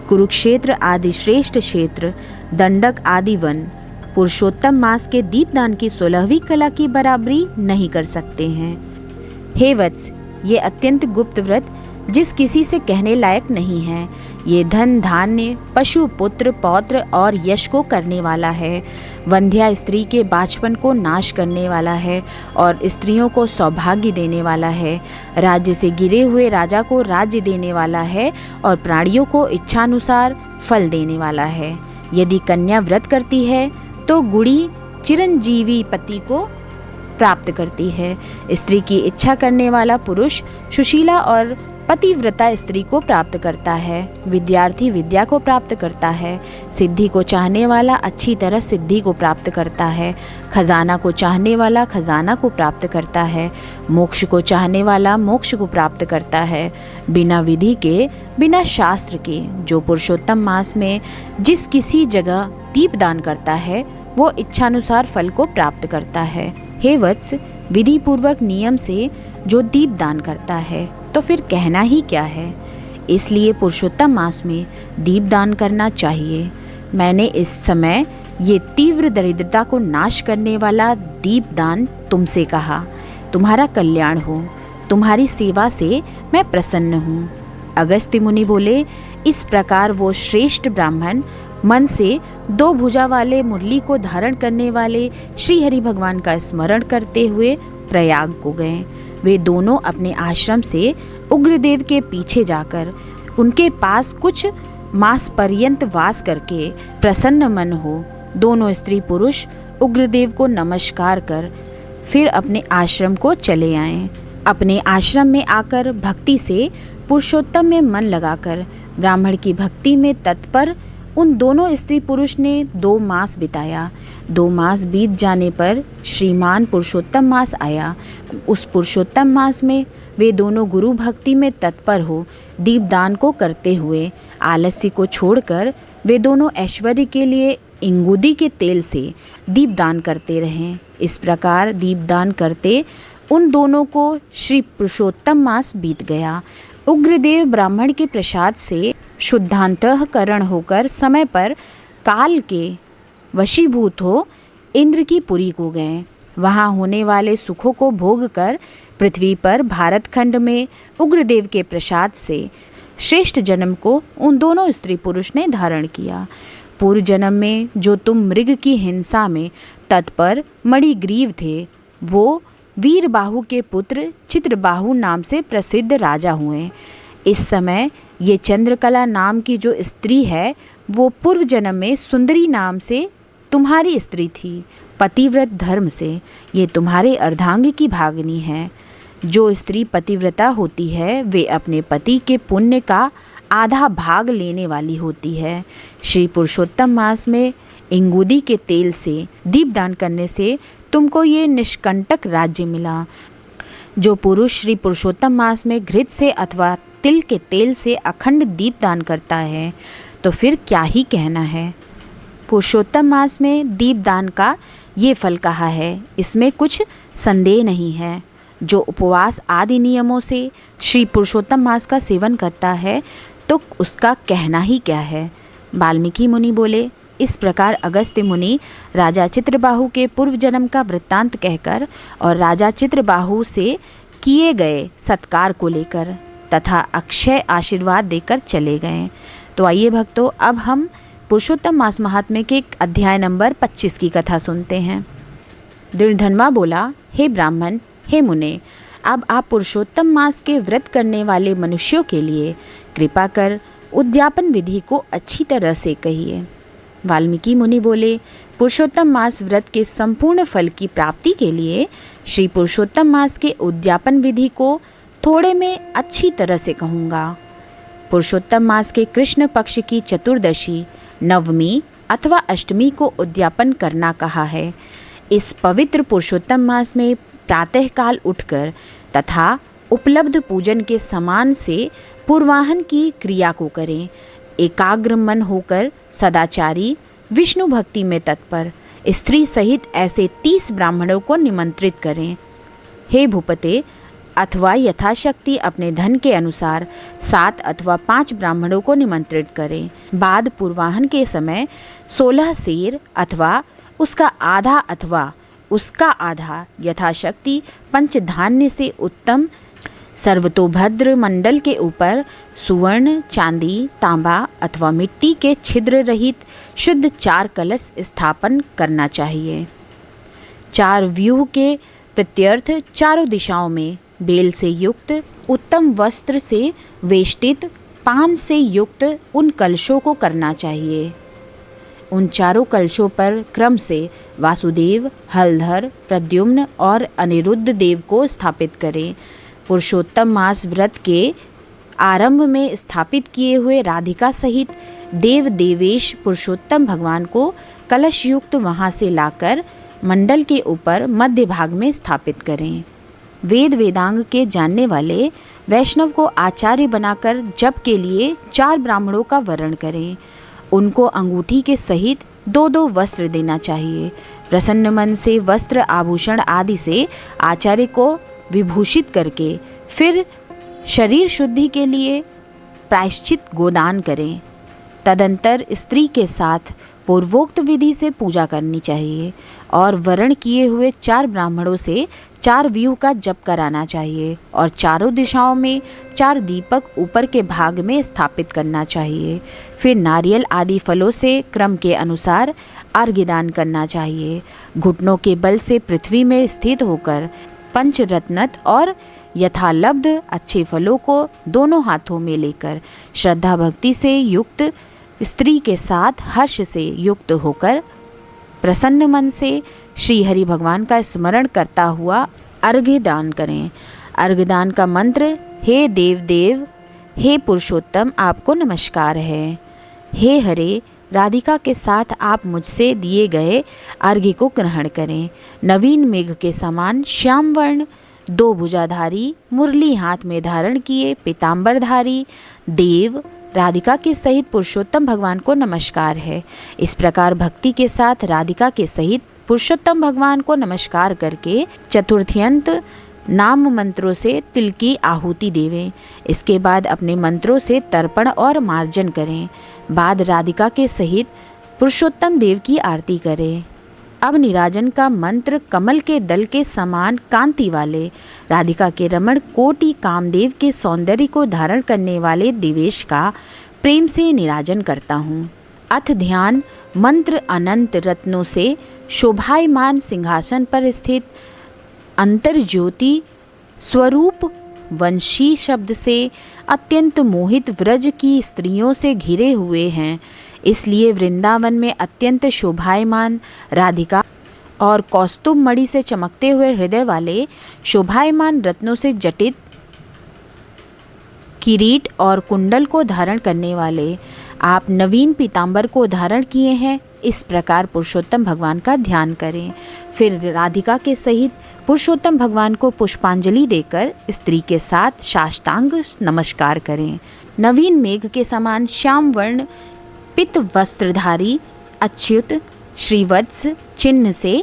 कुरुक्षेत्र आदि श्रेष्ठ क्षेत्र, दंडक आदि वन पुरुषोत्तम मास के दीपदान की 16वीं कला की बराबरी नहीं कर सकते हैं। हे वत्स, ये अत्यंत गुप्त व्रत जिस किसी से कहने लायक नहीं है। ये धन, धान्य, पशु, पुत्र, पौत्र और यश को करने वाला है। वंध्या स्त्री के बाछपन को नाश करने वाला है और स्त्रियों को सौभाग्य देने वाला है। राज्य से गिरे हुए राजा को राज्य देने वाला है और प्राणियों को इच्छानुसार फल देने वाला है। यदि कन्या व्रत करती है तो गुड़ी चिरंजीवी पति को प्राप्त करती है। स्त्री की इच्छा करने वाला पुरुष सुशीला और पतिव्रता स्त्री को प्राप्त करता है। विद्यार्थी विद्या को प्राप्त करता है। सिद्धि को चाहने वाला अच्छी तरह सिद्धि को प्राप्त करता है। खजाना को चाहने वाला खजाना को प्राप्त करता है। मोक्ष को चाहने वाला मोक्ष को प्राप्त करता है। बिना विधि के, बिना शास्त्र के जो पुरुषोत्तम मास में जिस किसी जगह दीपदान करता है वो इच्छानुसार फल को प्राप्त करता है। हे वत्स, विधि पूर्वक नियम से जो दीपदान करता है तो फिर कहना ही क्या है। इसलिए पुरुषोत्तम मास में दीपदान करना चाहिए। मैंने इस समय ये तीव्र दरिद्रता को नाश करने वाला दीपदान तुमसे कहा। तुम्हारा कल्याण हो, तुम्हारी सेवा से मैं प्रसन्न हूँ। अगस्त्य मुनि बोले, इस प्रकार वो श्रेष्ठ ब्राह्मण मन से 2 भुजा वाले मुरली को धारण करने वाले श्री हरि भगवान का स्मरण करते हुए प्रयाग को गए। वे दोनों अपने आश्रम से उग्रदेव के पीछे जाकर उनके पास कुछ मास पर्यंत वास करके प्रसन्न मन हो दोनों स्त्री पुरुष उग्रदेव को नमस्कार कर फिर अपने आश्रम को चले आए। अपने आश्रम में आकर भक्ति से पुरुषोत्तम में मन लगाकर ब्राह्मण की भक्ति में तत्पर उन दोनों स्त्री पुरुष ने 2 मास बिताया। 2 मास बीत जाने पर श्रीमान पुरुषोत्तम मास आया। उस पुरुषोत्तम मास में वे दोनों गुरु भक्ति में तत्पर हो दीपदान को करते हुए आलस्य को छोड़कर वे दोनों ऐश्वर्य के लिए इंगूदी के तेल से दीपदान करते रहे। इस प्रकार दीपदान करते उन दोनों को श्री पुरुषोत्तम मास बीत गया। उग्रदेव ब्राह्मण के प्रसाद से शुद्धांतःकरण होकर समय पर काल के वशीभूत हो इंद्र की पुरी को गए। वहाँ होने वाले सुखों को भोग कर पृथ्वी पर भारत खंड में उग्रदेव के प्रसाद से श्रेष्ठ जन्म को उन दोनों स्त्री पुरुष ने धारण किया। पूर्व जन्म में जो तुम मृग की हिंसा में तत्पर मणिग्रीव थे, वो वीरबाहु के पुत्र चित्रबाहु नाम से प्रसिद्ध राजा हुए। इस समय ये चंद्रकला नाम की जो स्त्री है, वो पूर्व जन्म में सुंदरी नाम से तुम्हारी स्त्री थी। पतिव्रत धर्म से ये तुम्हारे अर्धांग की भागनी है। जो स्त्री पतिव्रता होती है, वे अपने पति के पुण्य का आधा भाग लेने वाली होती है। श्री पुरुषोत्तम मास में इंगूदी के तेल से दीपदान करने से तुमको ये निष्कंटक राज्य मिला। जो पुरुष श्री पुरुषोत्तम मास में घृत से अथवा तिल के तेल से अखंड दीपदान करता है, तो फिर क्या ही कहना है। पुरुषोत्तम मास में दीपदान का ये फल कहा है, इसमें कुछ संदेह नहीं है। जो उपवास आदि नियमों से श्री पुरुषोत्तम मास का सेवन करता है, तो उसका कहना ही क्या है। वाल्मीकि मुनि बोले, इस प्रकार अगस्त्य मुनि राजा चित्रबाहु के पूर्व जन्म का वृत्तांत कहकर और राजा चित्रबाहु से किए गए सत्कार को लेकर तथा अक्षय आशीर्वाद देकर चले गए। तो आइए भक्तों, अब हम पुरुषोत्तम मास महात्म्य के अध्याय नंबर 25 की कथा सुनते हैं। दृढ़धनवा बोला, हे ब्राह्मण, हे मुने, अब आप पुरुषोत्तम मास के व्रत करने वाले मनुष्यों के लिए कृपा कर उद्यापन विधि को अच्छी तरह से कहिए। वाल्मीकि मुनि बोले, पुरुषोत्तम मास व्रत के संपूर्ण फल की प्राप्ति के लिए श्री पुरुषोत्तम मास के उद्यापन विधि को थोड़े में अच्छी तरह से कहूँगा। पुरुषोत्तम मास के कृष्ण पक्ष की चतुर्दशी, नवमी अथवा अष्टमी को उद्यापन करना कहा है। इस पवित्र पुरुषोत्तम मास में प्रातःकाल उठकर तथा उपलब्ध पूजन के समान से पूर्वाहन की क्रिया को करें। एकाग्र मन होकर सदाचारी, विष्णु भक्ति में तत्पर स्त्री सहित ऐसे 30 ब्राह्मणों को निमंत्रित करें। हे भूपते, अथवा यथाशक्ति अपने धन के अनुसार 7 अथवा 5 ब्राह्मणों को निमंत्रित करें। बाद पूर्वाहन के समय 16 सेर अथवा उसका आधा अथवा उसका आधा यथाशक्ति पंचधान्य से उत्तम सर्वतोभद्र मंडल के ऊपर सुवर्ण, चांदी, तांबा अथवा मिट्टी के छिद्र रहित शुद्ध 4 कलश स्थापन करना चाहिए। 4 व्यूह के प्रत्यर्थ चारों दिशाओं में बेल से युक्त उत्तम वस्त्र से वेष्टित पान से युक्त उन कलशों को करना चाहिए। उन चारों कलशों पर क्रम से वासुदेव, हलधर, प्रद्युम्न और अनिरुद्ध देव को स्थापित करें। पुरुषोत्तम मास व्रत के आरंभ में स्थापित किए हुए राधिका सहित देव देवेश पुरुषोत्तम भगवान को कलश युक्त वहाँ से लाकर मंडल के ऊपर मध्य भाग में स्थापित करें। वेद वेदांग के जानने वाले वैष्णव को आचार्य बनाकर जप के लिए 4 ब्राह्मणों का वरण करें। उनको अंगूठी के सहित 2-2 वस्त्र देना चाहिए। प्रसन्न मन से वस्त्र आभूषण आदि से आचार्य को विभूषित करके फिर शरीर शुद्धि के लिए प्रायश्चित गोदान करें। तदंतर स्त्री के साथ पूर्वोक्त विधि से पूजा करनी चाहिए और वरण किए हुए 4 ब्राह्मणों से 4 व्यूह का जप कराना चाहिए और चारों दिशाओं में 4 दीपक ऊपर के भाग में स्थापित करना चाहिए। फिर नारियल आदि फलों से क्रम के अनुसार अर्घ्यदान करना चाहिए। घुटनों के बल से पृथ्वी में स्थित होकर पंचरत्नत और यथालब्ध अच्छे फलों को दोनों हाथों में लेकर श्रद्धा भक्ति से युक्त स्त्री के साथ हर्ष से युक्त होकर प्रसन्न मन से श्री हरि भगवान का स्मरण करता हुआ अर्घ्य दान करें। अर्घ्यदान का मंत्र: हे देव देव, हे पुरुषोत्तम, आपको नमस्कार है। हे हरे, राधिका के साथ आप मुझसे दिए गए अर्घ्य को ग्रहण करें। नवीन मेघ के समान श्याम वर्ण 2 भुजाधारी, मुरली हाथ में धारण किए पीताम्बरधारी देव राधिका के सहित पुरुषोत्तम भगवान को नमस्कार है। इस प्रकार भक्ति के साथ राधिका के सहित पुरुषोत्तम भगवान को नमस्कार करके चतुर्थ्यंत नाम मंत्रों से तिल की आहुति देवें। इसके बाद अपने मंत्रों से तर्पण और मार्जन करें। बाद राधिका के सहित पुरुषोत्तम देव की आरती करें। अब निराजन का मंत्र कमल के दल के समान कांति वाले राधिका के रमण कोटि कामदेव के सौंदर्य को धारण करने वाले दिवेश का प्रेम से निराजन करता हूँ। अथ ध्यान मंत्र अनंत रत्नों से शोभायमान सिंहासन पर स्थित अंतर्ज्योति स्वरूप वंशी शब्द से अत्यंत मोहित व्रज की स्त्रियों से घिरे हुए हैं। इसलिए वृंदावन में अत्यंत शोभायमान राधिका और कौस्तुभ मणि से चमकते हुए हृदय वाले शोभायमान रत्नों से जटित किरीट और कुंडल को धारण करने वाले आप नवीन पीतांबर को धारण किए हैं। इस प्रकार पुरुषोत्तम भगवान का ध्यान करें। फिर राधिका के सहित पुरुषोत्तम भगवान को पुष्पांजलि देकर स्त्री के साथ साष्टांग नमस्कार करें। नवीन मेघ के समान श्याम वर्ण पित वस्त्रधारी अच्युत श्रीवत्स चिन्ह से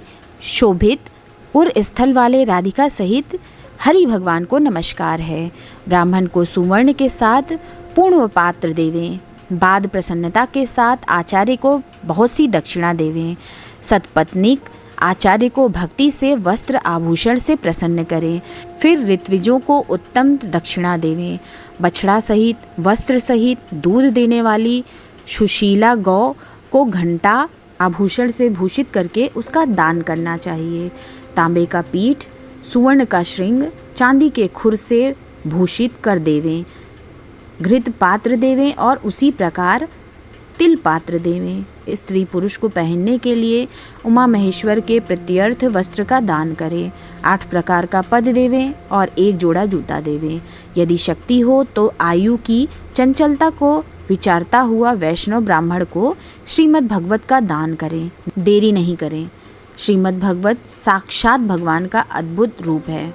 शोभित पुर स्थल वाले राधिका सहित हरि भगवान को नमस्कार है। ब्राह्मण को सुवर्ण के साथ पूर्ण पात्र देवें। बाद प्रसन्नता के साथ आचार्य को बहुत सी दक्षिणा देवें। सतपत्नीक आचार्य को भक्ति से वस्त्र आभूषण से प्रसन्न करें। फिर ऋत्विजों को उत्तम दक्षिणा देवें। बछड़ा सहित वस्त्र सहित दूध देने वाली सुशीला गौ को घंटा आभूषण से भूषित करके उसका दान करना चाहिए। तांबे का पीठ, सुवर्ण का श्रृंग, चांदी के खुर से भूषित कर देवें। घृत पात्र देवें और उसी प्रकार तिल पात्र देवें। स्त्री पुरुष को पहनने के लिए उमा महेश्वर के प्रत्यर्थ वस्त्र का दान करें। 8 प्रकार का पद देवें और 1 जोड़ा जूता देवें। यदि शक्ति हो तो आयु की चंचलता को विचारता हुआ वैष्णव ब्राह्मण को श्रीमद् भगवत का दान करें। देरी नहीं करें। श्रीमद् भगवत साक्षात भगवान का अद्भुत रूप है।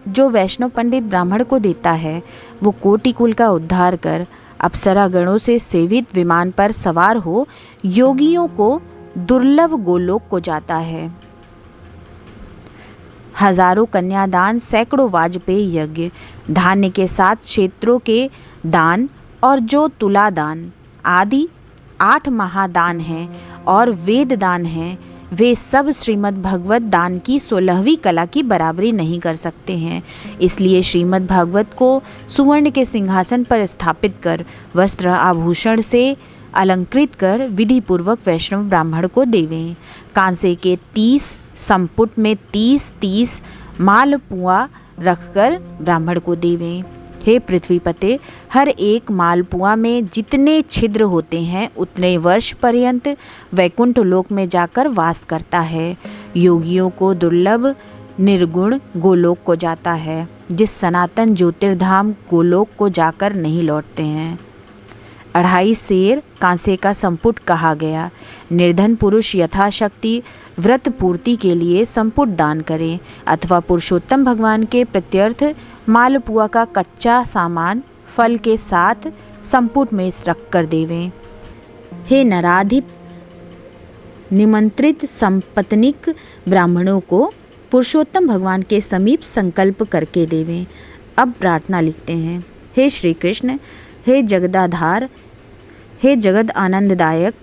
जो वैष्णव पंडित ब्राह्मण को देता है वो कोटि कुल का उद्धार कर अप्सरा गणों से सेवित विमान पर सवार हो योगियों को दुर्लभ गोलोक को जाता है। हजारों कन्यादान, सैकड़ों वाजपेयी यज्ञ, धान्य के साथ क्षेत्रों के दान और जो तुला दान आदि 8 महादान हैं और वेद दान हैं, वे सब श्रीमद् भगवत दान की 16वीं कला की बराबरी नहीं कर सकते हैं। इसलिए श्रीमद् भागवत को सुवर्ण के सिंहासन पर स्थापित कर वस्त्र आभूषण से अलंकृत कर विधि पूर्वक वैष्णव ब्राह्मण को देवें। कांसे के 30 संपुट में 30 मालपुआ रखकर ब्राह्मण को देवें। हे पृथ्वीपते, हर एक मालपुआ में जितने छिद्र होते हैं उतने वर्ष पर्यंत वैकुंठ लोक में जाकर वास करता है। योगियों को दुर्लभ निर्गुण गोलोक को जाता है, जिस सनातन ज्योतिर्धाम गोलोक को जाकर नहीं लौटते हैं। 2.5 सेर कांसे का संपुट कहा गया। निर्धन पुरुष यथाशक्ति व्रत पूर्ति के लिए संपुट दान करें अथवा पुरुषोत्तम भगवान के प्रत्यर्थ मालपुआ का कच्चा सामान फल के साथ संपुट में रख कर देवें। हे नराधिप, निमंत्रित संपत्निक ब्राह्मणों को पुरुषोत्तम भगवान के समीप संकल्प करके देवें। अब प्रार्थना लिखते हैं। हे श्री कृष्ण, हे जगदाधार, हे जगद आनंददायक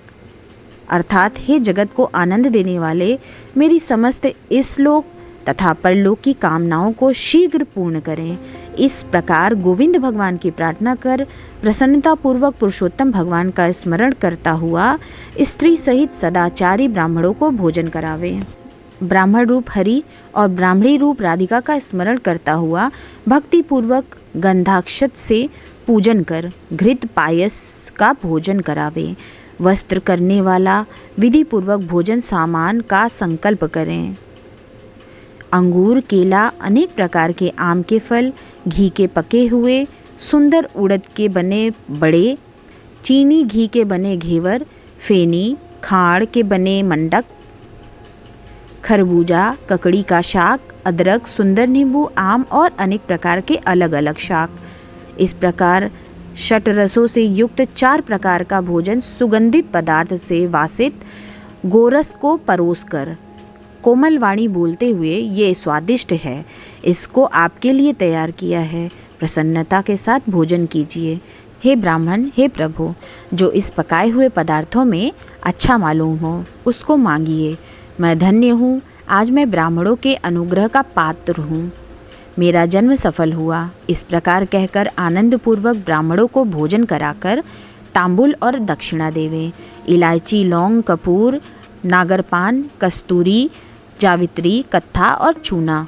अर्थात हे जगत को आनंद देने वाले, मेरी समस्त इस लोक तथा परलोक की कामनाओं को शीघ्र पूर्ण करें। इस प्रकार गोविंद भगवान की प्रार्थना कर प्रसन्नता पूर्वक पुरुषोत्तम भगवान का स्मरण करता हुआ स्त्री सहित सदाचारी ब्राह्मणों को भोजन करावे। ब्राह्मण रूप हरि और ब्राह्मणी रूप राधिका का स्मरण करता हुआ भक्ति पूर्वक गंधाक्षत से पूजन कर घृत पायस का भोजन करावे। वस्त्र करने वाला विधि पूर्वक भोजन सामान का संकल्प करें। अंगूर, केला, अनेक प्रकार के आम के फल, घी के पके हुए, सुंदर उड़द के बने बड़े, चीनी घी के बने घेवर, फेनी, खाड़ के बने मंडक, खरबूजा, ककड़ी का शाक, अदरक, सुंदर नींबू, आम और अनेक प्रकार के अलग अलग शाक। इस प्रकार षट रसों से युक्त 4 प्रकार का भोजन सुगंधित पदार्थ से वासित गोरस को परोस कर कोमल वाणी बोलते हुए, ये स्वादिष्ट है, इसको आपके लिए तैयार किया है, प्रसन्नता के साथ भोजन कीजिए। हे ब्राह्मण, हे प्रभु, जो इस पकाए हुए पदार्थों में अच्छा मालूम हो उसको मांगिए। मैं धन्य हूँ, आज मैं ब्राह्मणों के अनुग्रह का पात्र हूँ, मेरा जन्म सफल हुआ। इस प्रकार कहकर आनंदपूर्वक ब्राह्मणों को भोजन कराकर तांबुल और दक्षिणा देवे। इलायची, लौंग, कपूर, नागरपान, कस्तूरी, जावित्री, कत्था और चूना,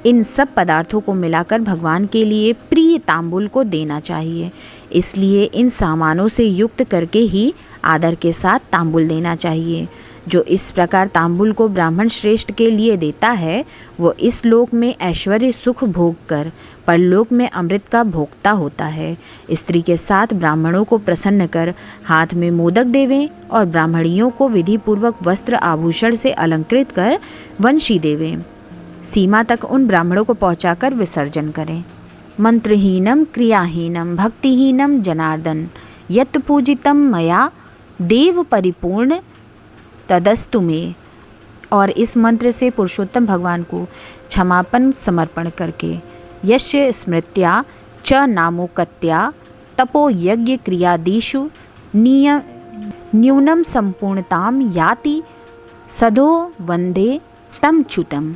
इन सब पदार्थों को मिलाकर भगवान के लिए प्रिय तांबुल को देना चाहिए। इसलिए इन सामानों से युक्त करके ही आदर के साथ तांबुल देना चाहिए। जो इस प्रकार तांबुल को ब्राह्मण श्रेष्ठ के लिए देता है, वो इस लोक में ऐश्वर्य सुख भोग कर परलोक में अमृत का भोक्ता होता है। स्त्री के साथ ब्राह्मणों को प्रसन्न कर हाथ में मोदक देवें और ब्राह्मणियों को विधि पूर्वक वस्त्र आभूषण से अलंकृत कर वंशी देवें। सीमा तक उन ब्राह्मणों को पहुंचाकर विसर्जन करें। मंत्रहीनम क्रियाहीनम भक्तिहीनम जनार्दन यत् पूजितम मया देव परिपूर्ण तदस्तु में। और इस मंत्र से पुरुषोत्तम भगवान को क्षमापन समर्पण करके यस्य स्मृत्या च नामोकत्या तपो यज्ञ क्रियादिषु न्यूनम संपूर्णताम याति सदो वंदे तम च्युतम।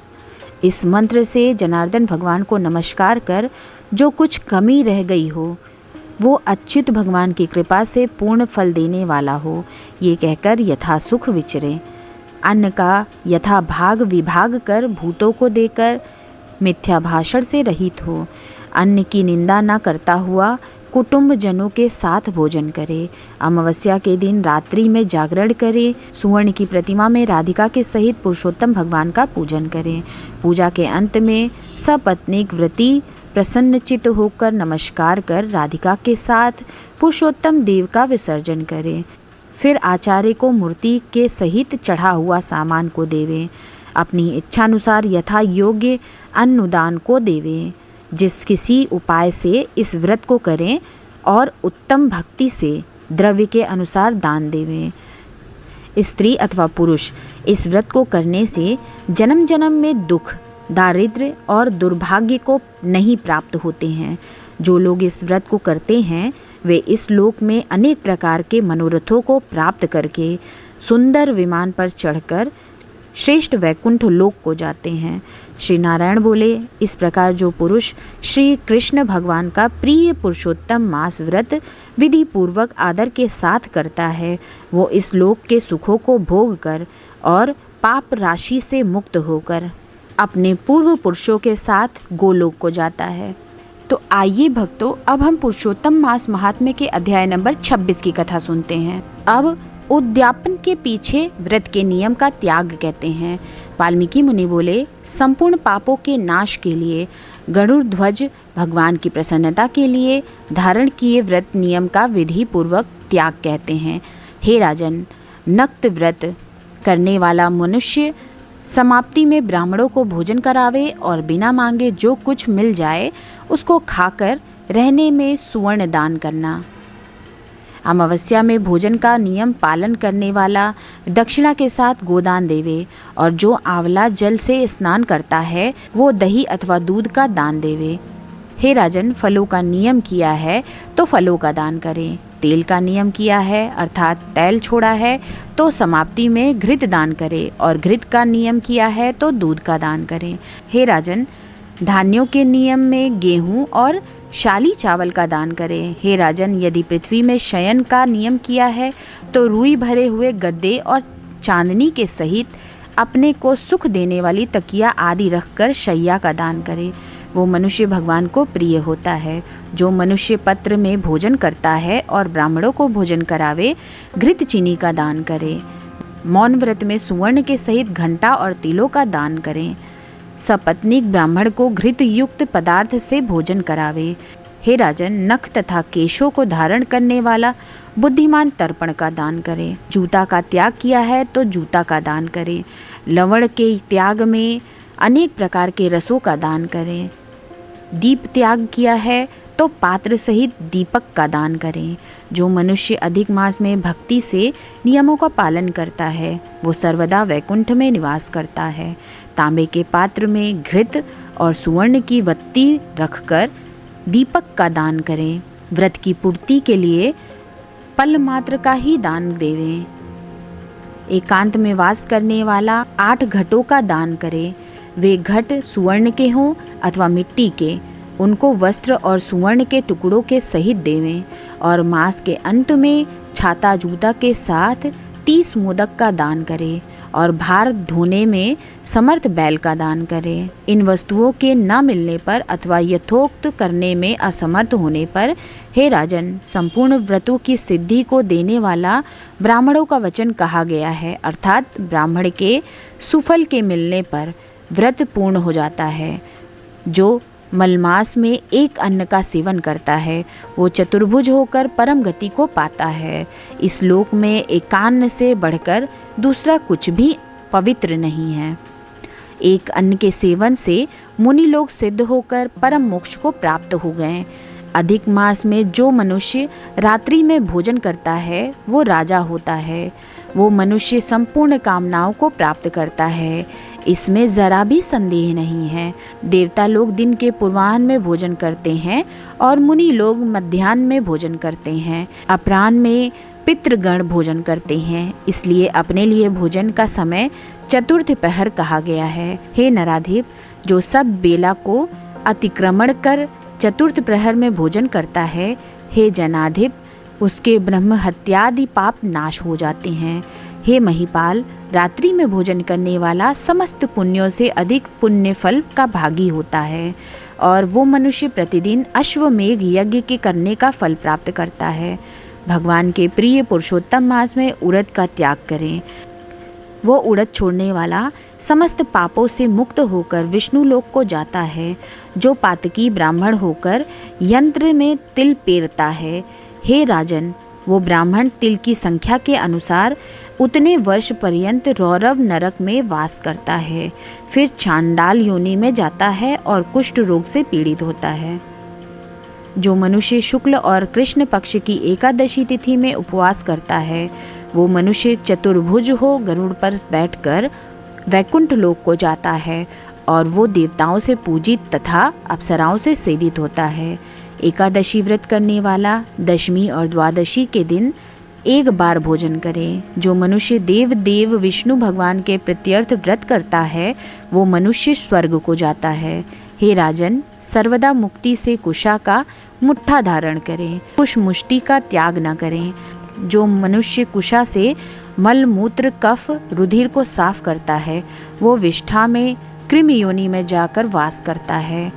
इस मंत्र से जनार्दन भगवान को नमस्कार कर जो कुछ कमी रह गई हो वो अच्युत भगवान की कृपा से पूर्ण फल देने वाला हो, ये कहकर यथा सुख विचरे। अन्न का यथा भाग विभाग कर भूतों को देकर मिथ्या भाषण से रहित हो। अन्न की निंदा न करता हुआ कुटुंब जनों के साथ भोजन करे। अमावस्या के दिन रात्रि में जागरण करे। सुवर्ण की प्रतिमा में राधिका के सहित पुरुषोत्तम भगवान का पूजन करें। पूजा के अंत में सपत्नीक व्रती प्रसन्नचित्त होकर नमस्कार कर राधिका के साथ पुरुषोत्तम देव का विसर्जन करें। फिर आचार्य को मूर्ति के सहित चढ़ा हुआ सामान को देवें। अपनी इच्छानुसार यथा योग्य अन्नदान को देवें। जिस किसी उपाय से इस व्रत को करें और उत्तम भक्ति से द्रव्य के अनुसार दान देवें। स्त्री अथवा पुरुष इस व्रत को करने से जन्म जन्म में दुख, दारिद्र्य और दुर्भाग्य को नहीं प्राप्त होते हैं। जो लोग इस व्रत को करते हैं वे इस लोक में अनेक प्रकार के मनोरथों को प्राप्त करके सुंदर विमान पर चढ़कर श्रेष्ठ वैकुंठ लोक को जाते हैं। श्री नारायण बोले, इस प्रकार जो पुरुष श्री कृष्ण भगवान का प्रिय पुरुषोत्तम मास व्रत विधि पूर्वक आदर के साथ करता है वो इस लोक के सुखों को भोग कर और पाप राशि से मुक्त होकर अपने पूर्व पुरुषों के साथ गोलोक को जाता है। तो आइए भक्तों, अब हम पुरुषोत्तम मास महात्म्य के अध्याय नंबर 26 की कथा सुनते हैं। अब उद्यापन के पीछे व्रत के नियम का त्याग कहते हैं। वाल्मीकि मुनि बोले, संपूर्ण पापों के नाश के लिए गरुड़ ध्वज भगवान की प्रसन्नता के लिए धारण किए व्रत नियम का विधि पूर्वक त्याग कहते हैं। हे राजन, नक्त व्रत करने वाला मनुष्य समाप्ति में ब्राह्मणों को भोजन करावे और बिना मांगे जो कुछ मिल जाए उसको खाकर रहने में सुवर्ण दान करना। अमावस्या में भोजन का नियम पालन करने वाला दक्षिणा के साथ गोदान देवे और जो आंवला जल से स्नान करता है वो दही अथवा दूध का दान देवे। हे राजन, फलों का नियम किया है तो फलों का दान करें। तेल का नियम किया है अर्थात तैल छोड़ा है तो समाप्ति में घृत दान करे, और घृत का नियम किया है तो दूध का दान करें। हे राजन, धान्यों के नियम में गेहूं और शाली चावल का दान करें। हे राजन, यदि पृथ्वी में शयन का नियम किया है तो रुई भरे हुए गद्दे और चांदनी के सहित अपने को सुख देने वाली तकिया आदि रखकर शैया का दान करें। वो मनुष्य भगवान को प्रिय होता है। जो मनुष्य पत्र में भोजन करता है और ब्राह्मणों को भोजन करावे, घृत चीनी का दान करे। मौन व्रत में सुवर्ण के सहित घंटा और तिलों का दान करें। सपत्नीक ब्राह्मण को घृत युक्त पदार्थ से भोजन करावे। हे राजन, नख तथा केशों को धारण करने वाला बुद्धिमान तर्पण का दान करे। जूता का त्याग किया है तो जूता का दान करें। लवण के त्याग में अनेक प्रकार के रसों का दान करें। दीप त्याग किया है तो पात्र सहित दीपक का दान करें। जो मनुष्य अधिक मास में भक्ति से नियमों का पालन करता है वो सर्वदा वैकुंठ में निवास करता है। तांबे के पात्र में घृत और सुवर्ण की वत्ती रखकर दीपक का दान करें। व्रत की पूर्ति के लिए पल मात्र का ही दान देवें। एकांत में वास करने वाला 8 घटों का दान करे। वे घट सुवर्ण के हों अथवा मिट्टी के, उनको वस्त्र और सुवर्ण के टुकड़ों के सहित देवें। और मास के अंत में छाता जूता के साथ 30 मोदक का दान करें और भार धोने में समर्थ बैल का दान करें। इन वस्तुओं के न मिलने पर अथवा यथोक्त करने में असमर्थ होने पर, हे राजन, संपूर्ण व्रतों की सिद्धि को देने वाला ब्राह्मणों का वचन कहा गया है, अर्थात ब्राह्मण के सुफल के मिलने पर व्रत पूर्ण हो जाता है। जो मलमास में एक अन्न का सेवन करता है वो चतुर्भुज होकर परम गति को पाता है। इस लोक में एकान्न से बढ़कर दूसरा कुछ भी पवित्र नहीं है। एक अन्न के सेवन से मुनि लोग सिद्ध होकर परम मोक्ष को प्राप्त हो गए। अधिक मास में जो मनुष्य रात्रि में भोजन करता है वो राजा होता है। वो मनुष्य संपूर्ण कामनाओं को प्राप्त करता है, इसमें जरा भी संदेह नहीं है। देवता लोग दिन के पूर्वाह्न में भोजन करते हैं और मुनि लोग मध्याह्न में भोजन करते हैं। अपराह्न में पितृगण भोजन करते हैं, इसलिए अपने लिए भोजन का समय चतुर्थ पहर कहा गया है। हे नराधिप, जो सब बेला को अतिक्रमण कर चतुर्थ प्रहर में भोजन करता है, हे जनाधिप, उसके ब्रह्म हत्यादि पाप नाश हो जाते हैं। हे महिपाल, रात्रि में भोजन करने वाला समस्त पुण्यों से अधिक पुण्य फल का भागी होता है और वो मनुष्य प्रतिदिन अश्वमेघ यज्ञ के करने का फल प्राप्त करता है। भगवान के प्रिय पुरुषोत्तम मास में उड़द का त्याग करें। वो उड़द छोड़ने वाला समस्त पापों से मुक्त होकर विष्णु लोक को जाता है। जो पातकी ब्राह्मण होकर यंत्र में तिल पेरता है, हे राजन, वो ब्राह्मण तिल की संख्या के अनुसार उतने वर्ष पर्यंत रौरव नरक में वास करता है, फिर चांडाल योनि में जाता है और कुष्ठ रोग से पीड़ित होता है। जो मनुष्य शुक्ल और कृष्ण पक्ष की एकादशी तिथि में उपवास करता है वो मनुष्य चतुर्भुज हो गरुड़ पर बैठकर वैकुंठ लोक को जाता है और वो देवताओं से पूजित तथा अप्सराओं से सेवित होता है। एकादशी व्रत करने वाला दशमी और द्वादशी के दिन एक बार भोजन करे। जो मनुष्य देव विष्णु भगवान के प्रत्यर्थ व्रत करता है वो मनुष्य स्वर्ग को जाता है। हे राजन, सर्वदा मुक्ति से कुशा का मुट्ठा धारण करें, कुश मुष्टि का त्याग न करें। जो मनुष्य कुशा से मल मूत्र कफ रुधिर को साफ करता है वो विष्ठा में कृमि योनि में जाकर वास करता है।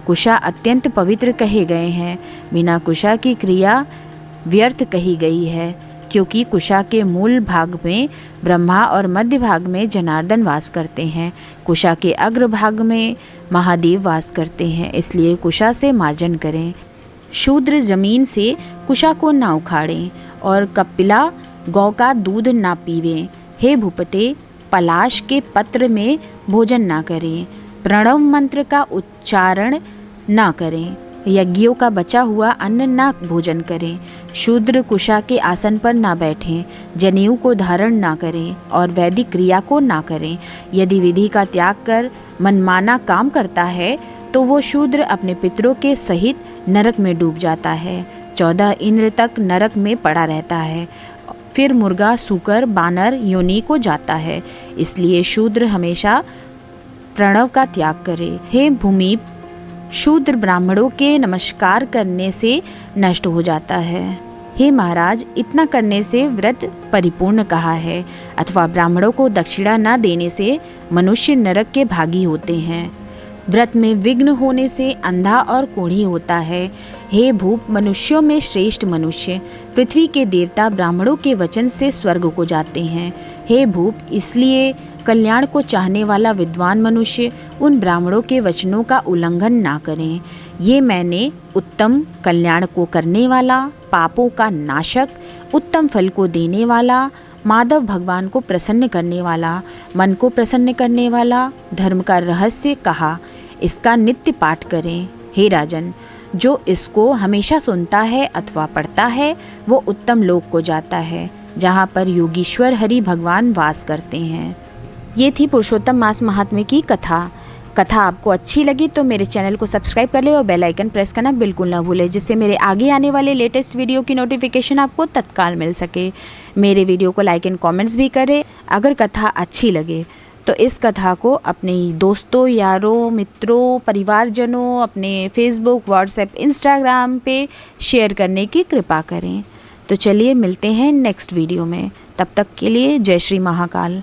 कुशा अत्यंत पवित्र कहे गए हैं। बिना कुशा की क्रिया व्यर्थ कही गई है, क्योंकि कुशा के मूल भाग में ब्रह्मा और मध्य भाग में जनार्दन वास करते हैं। कुशा के अग्र भाग में महादेव वास करते हैं, इसलिए कुशा से मार्जन करें। शूद्र जमीन से कुशा को ना उखाड़ें और कपिला गौ का दूध ना पीवें। हे भूपते, पलाश के पत्र में भोजन ना करें। प्रणव मंत्र का उच्चारण ना करें। यज्ञों का बचा हुआ अन्न ना भोजन करें। शूद्र कुशा के आसन पर ना बैठें। जनेऊ को धारण ना करें और वैदिक क्रिया को ना करें। यदि विधि का त्याग कर मनमाना काम करता है तो वो शूद्र अपने पितरों के सहित नरक में डूब जाता है। 14 इंद्र तक नरक में पड़ा रहता है, फिर मुर्गा, सूकर, बानर योनि को जाता है। इसलिए शूद्र हमेशा प्रणव का त्याग करे। हे भूमि, शूद्र ब्राह्मणों के नमस्कार करने से नष्ट हो जाता है। हे महाराज, इतना करने से व्रत परिपूर्ण कहा है, अथवा ब्राह्मणों को दक्षिणा न देने से मनुष्य नरक के भागी होते हैं। व्रत में विघ्न होने से अंधा और कोढ़ी होता है। हे भूप, मनुष्यों में श्रेष्ठ मनुष्य पृथ्वी के देवता ब्राह्मणों के वचन से स्वर्ग को जाते हैं। हे भूप, इसलिए कल्याण को चाहने वाला विद्वान मनुष्य उन ब्राह्मणों के वचनों का उल्लंघन ना करें। ये मैंने उत्तम कल्याण को करने वाला, पापों का नाशक, उत्तम फल को देने वाला, माधव भगवान को प्रसन्न करने वाला, मन को प्रसन्न करने वाला धर्म का रहस्य कहा। इसका नित्य पाठ करें। हे राजन, जो इसको हमेशा सुनता है अथवा पढ़ता है वो उत्तम लोक को जाता है, जहाँ पर योगीश्वर हरि भगवान वास करते हैं। ये थी पुरुषोत्तम मास महात्म्य की कथा। कथा आपको अच्छी लगी तो मेरे चैनल को सब्सक्राइब कर ले और बेल आइकन प्रेस करना बिल्कुल ना भूलें, जिससे मेरे आगे आने वाले लेटेस्ट वीडियो की नोटिफिकेशन आपको तत्काल मिल सके। मेरे वीडियो को लाइक एंड कमेंट्स भी करें। अगर कथा अच्छी लगे तो इस कथा को अपने दोस्तों, यारों, मित्रों, परिवारजनों, अपने फेसबुक, व्हाट्सएप, इंस्टाग्राम पे शेयर करने की कृपा करें। तो चलिए मिलते हैं नेक्स्ट वीडियो में। तब तक के लिए जय श्री महाकाल।